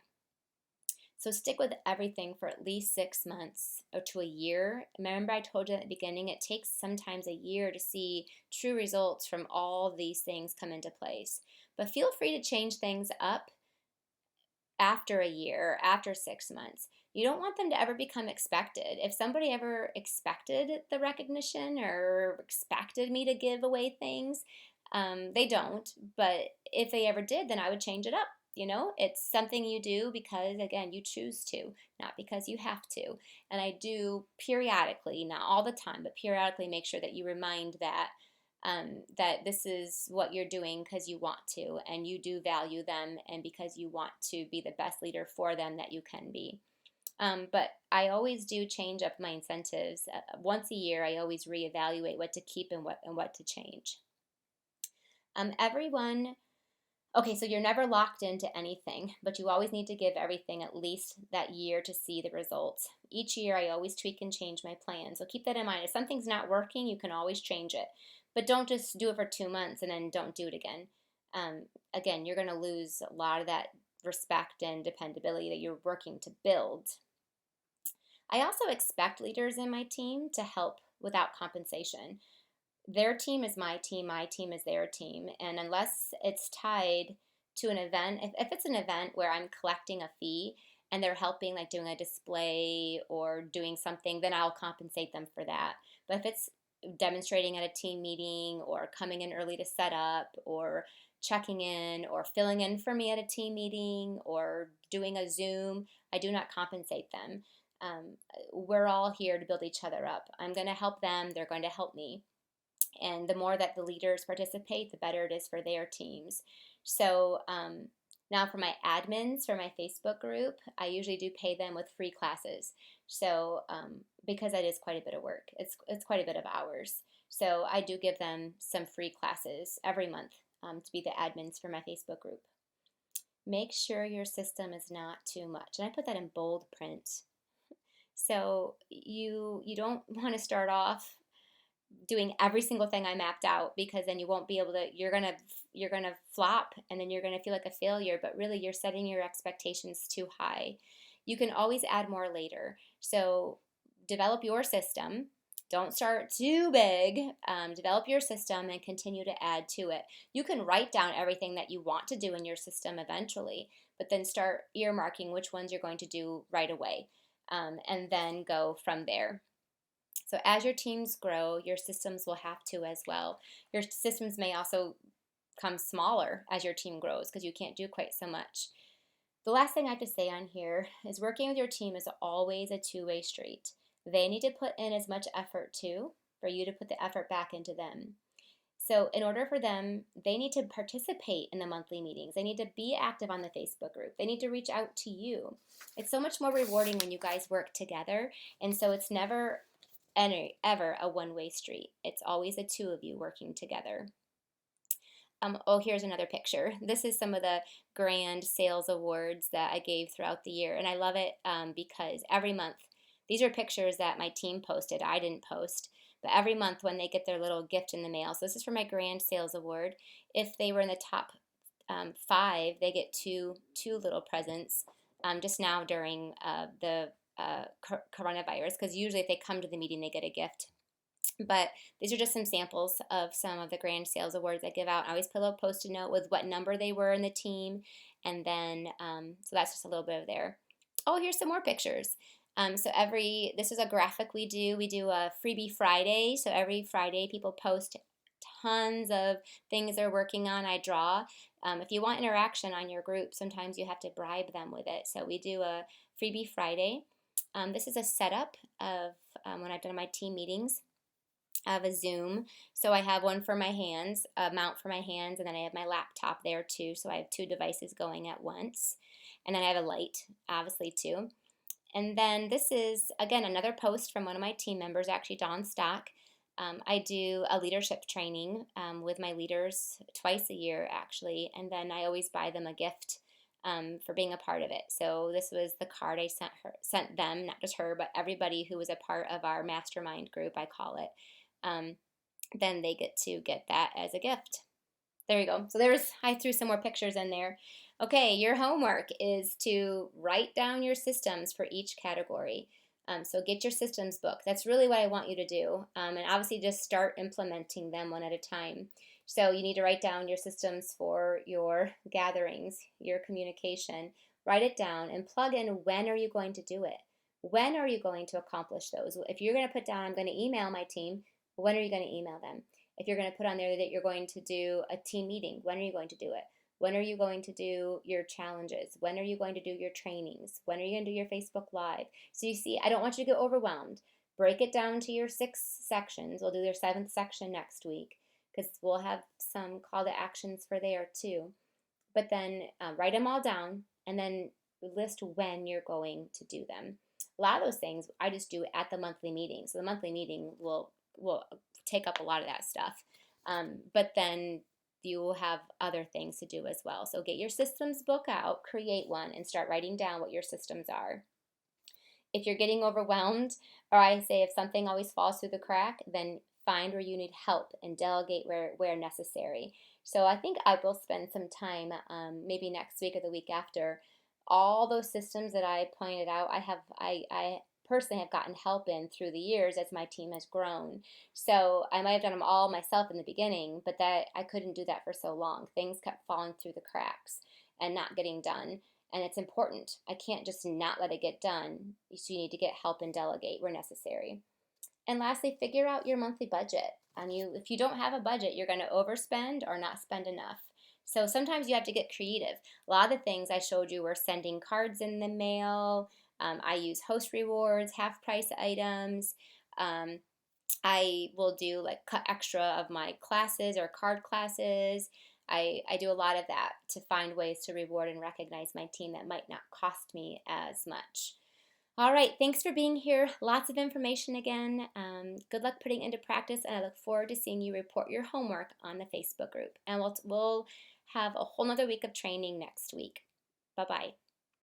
So stick with everything for at least 6 months or to a year. Remember, I told you at the beginning, it takes sometimes a year to see true results from all these things come into place. But feel free to change things up after a year, after 6 months. You don't want them to ever become expected. If somebody ever expected the recognition or expected me to give away things, they don't. But if they ever did, then I would change it up. It's something you do because, again, you choose to, not because you have to. And I do periodically, not all the time, but periodically make sure that you remind that this is what you're doing because you want to, and you do value them, and because you want to be the best leader for them that you can be. But I always do change up my incentives. Once a year, I always reevaluate what to keep and what to change. Everyone Okay, so you're never locked into anything, but you always need to give everything at least that year to see the results. Each year, I always tweak and change my plan. So keep that in mind. If something's not working, you can always change it. But don't just do it for 2 months and then don't do it again. Again, you're going to lose a lot of that respect and dependability that you're working to build. I also expect leaders in my team to help without compensation. Their team is my team is their team. And unless it's tied to an event, if it's an event where I'm collecting a fee and they're helping, like doing a display or doing something, then I'll compensate them for that. But if it's demonstrating at a team meeting or coming in early to set up or checking in or filling in for me at a team meeting or doing a Zoom, I do not compensate them. We're all here to build each other up. I'm going to help them. They're going to help me. And the more that the leaders participate, the better it is for their teams. So now for my admins for my Facebook group, I usually do pay them with free classes. So because that is quite a bit of work, it's quite a bit of hours. So I do give them some free classes every month to be the admins for my Facebook group. Make sure your system is not too much. And I put that in bold print. So you don't want to start off doing every single thing I mapped out, because then you won't be able to, you're gonna flop, and then you're gonna feel like a failure, but really you're setting your expectations too high. You can always add more later. So develop your system. Don't start too big. Develop your system and continue to add to it. You can write down everything that you want to do in your system eventually, but then start earmarking which ones you're going to do right away, and then go from there. So as your teams grow, your systems will have to as well. Your systems may also come smaller as your team grows because you can't do quite so much. The last thing I have to say on here is working with your team is always a two-way street. They need to put in as much effort too for you to put the effort back into them. So in order for them, they need to participate in the monthly meetings. They need to be active on the Facebook group. They need to reach out to you. It's so much more rewarding when you guys work together, and so it's never ever a one-way street. It's always the two of you working together. Oh, here's another picture. This is some of the grand sales awards that I gave throughout the year. And I love it because every month, these are pictures that my team posted. I didn't post. But every month when they get their little gift in the mail, so this is for my grand sales award. If they were in the top five, they get two little presents. Just now during the coronavirus, because usually if they come to the meeting, they get a gift. But these are just some samples of some of the grand sales awards I give out. I always put a little post-it note with what number they were in the team, and then so that's just a little bit of there. Oh, here's some more pictures. This is a graphic we do. We do a freebie Friday. So every Friday, people post tons of things they're working on. I draw. If you want interaction on your group, sometimes you have to bribe them with it. So we do a freebie Friday. This is a setup of when I've done my team meetings. I have a Zoom. So I have one for my hands, a mount for my hands, and then I have my laptop there too. So I have two devices going at once. And then I have a light, obviously, too. And then this is, again, another post from one of my team members, actually Don Stock. I do a leadership training with my leaders twice a year, actually, and then I always buy them a gift for being a part of it. So this was the card I sent them, not just her, but everybody who was a part of our mastermind group, I call it. Then they get to get that as a gift. There you go. So I threw some more pictures in there. Okay, your homework is to write down your systems for each category. So get your systems book. That's really what I want you to do. And obviously just start implementing them one at a time. So you need to write down your systems for your gatherings, your communication. Write it down and plug in when are you going to do it? When are you going to accomplish those? If you're going to put down, I'm going to email my team, when are you going to email them? If you're going to put on there that you're going to do a team meeting, when are you going to do it? When are you going to do your challenges? When are you going to do your trainings? When are you going to do your Facebook Live? So you see, I don't want you to get overwhelmed. Break it down to your 6 sections. We'll do your 7th section next week because we'll have some call to actions for there too. But then write them all down and then list when you're going to do them. A lot of those things I just do at the monthly meeting. So the monthly meeting will take up a lot of that stuff. But then you will have other things to do as well. So get your systems book out, create one, and start writing down what your systems are. If you're getting overwhelmed, or I say if something always falls through the crack, then find where you need help and delegate where necessary. So I think I will spend some time, maybe next week or the week after, all those systems that I pointed out. I personally have gotten help in through the years as my team has grown. So I might have done them all myself in the beginning, but that I couldn't do that for so long. Things kept falling through the cracks and not getting done. And it's important. I can't just not let it get done. So you need to get help and delegate where necessary. And lastly, figure out your monthly budget. If you don't have a budget, you're going to overspend or not spend enough. So sometimes you have to get creative. A lot of the things I showed you were sending cards in the mail. I use host rewards, half price items. I will do like cut extra of my classes or card classes. I do a lot of that to find ways to reward and recognize my team that might not cost me as much. All right, thanks for being here. Lots of information again. Good luck putting into practice, and I look forward to seeing you report your homework on the Facebook group. And we'll have a whole nother week of training next week. Bye-bye.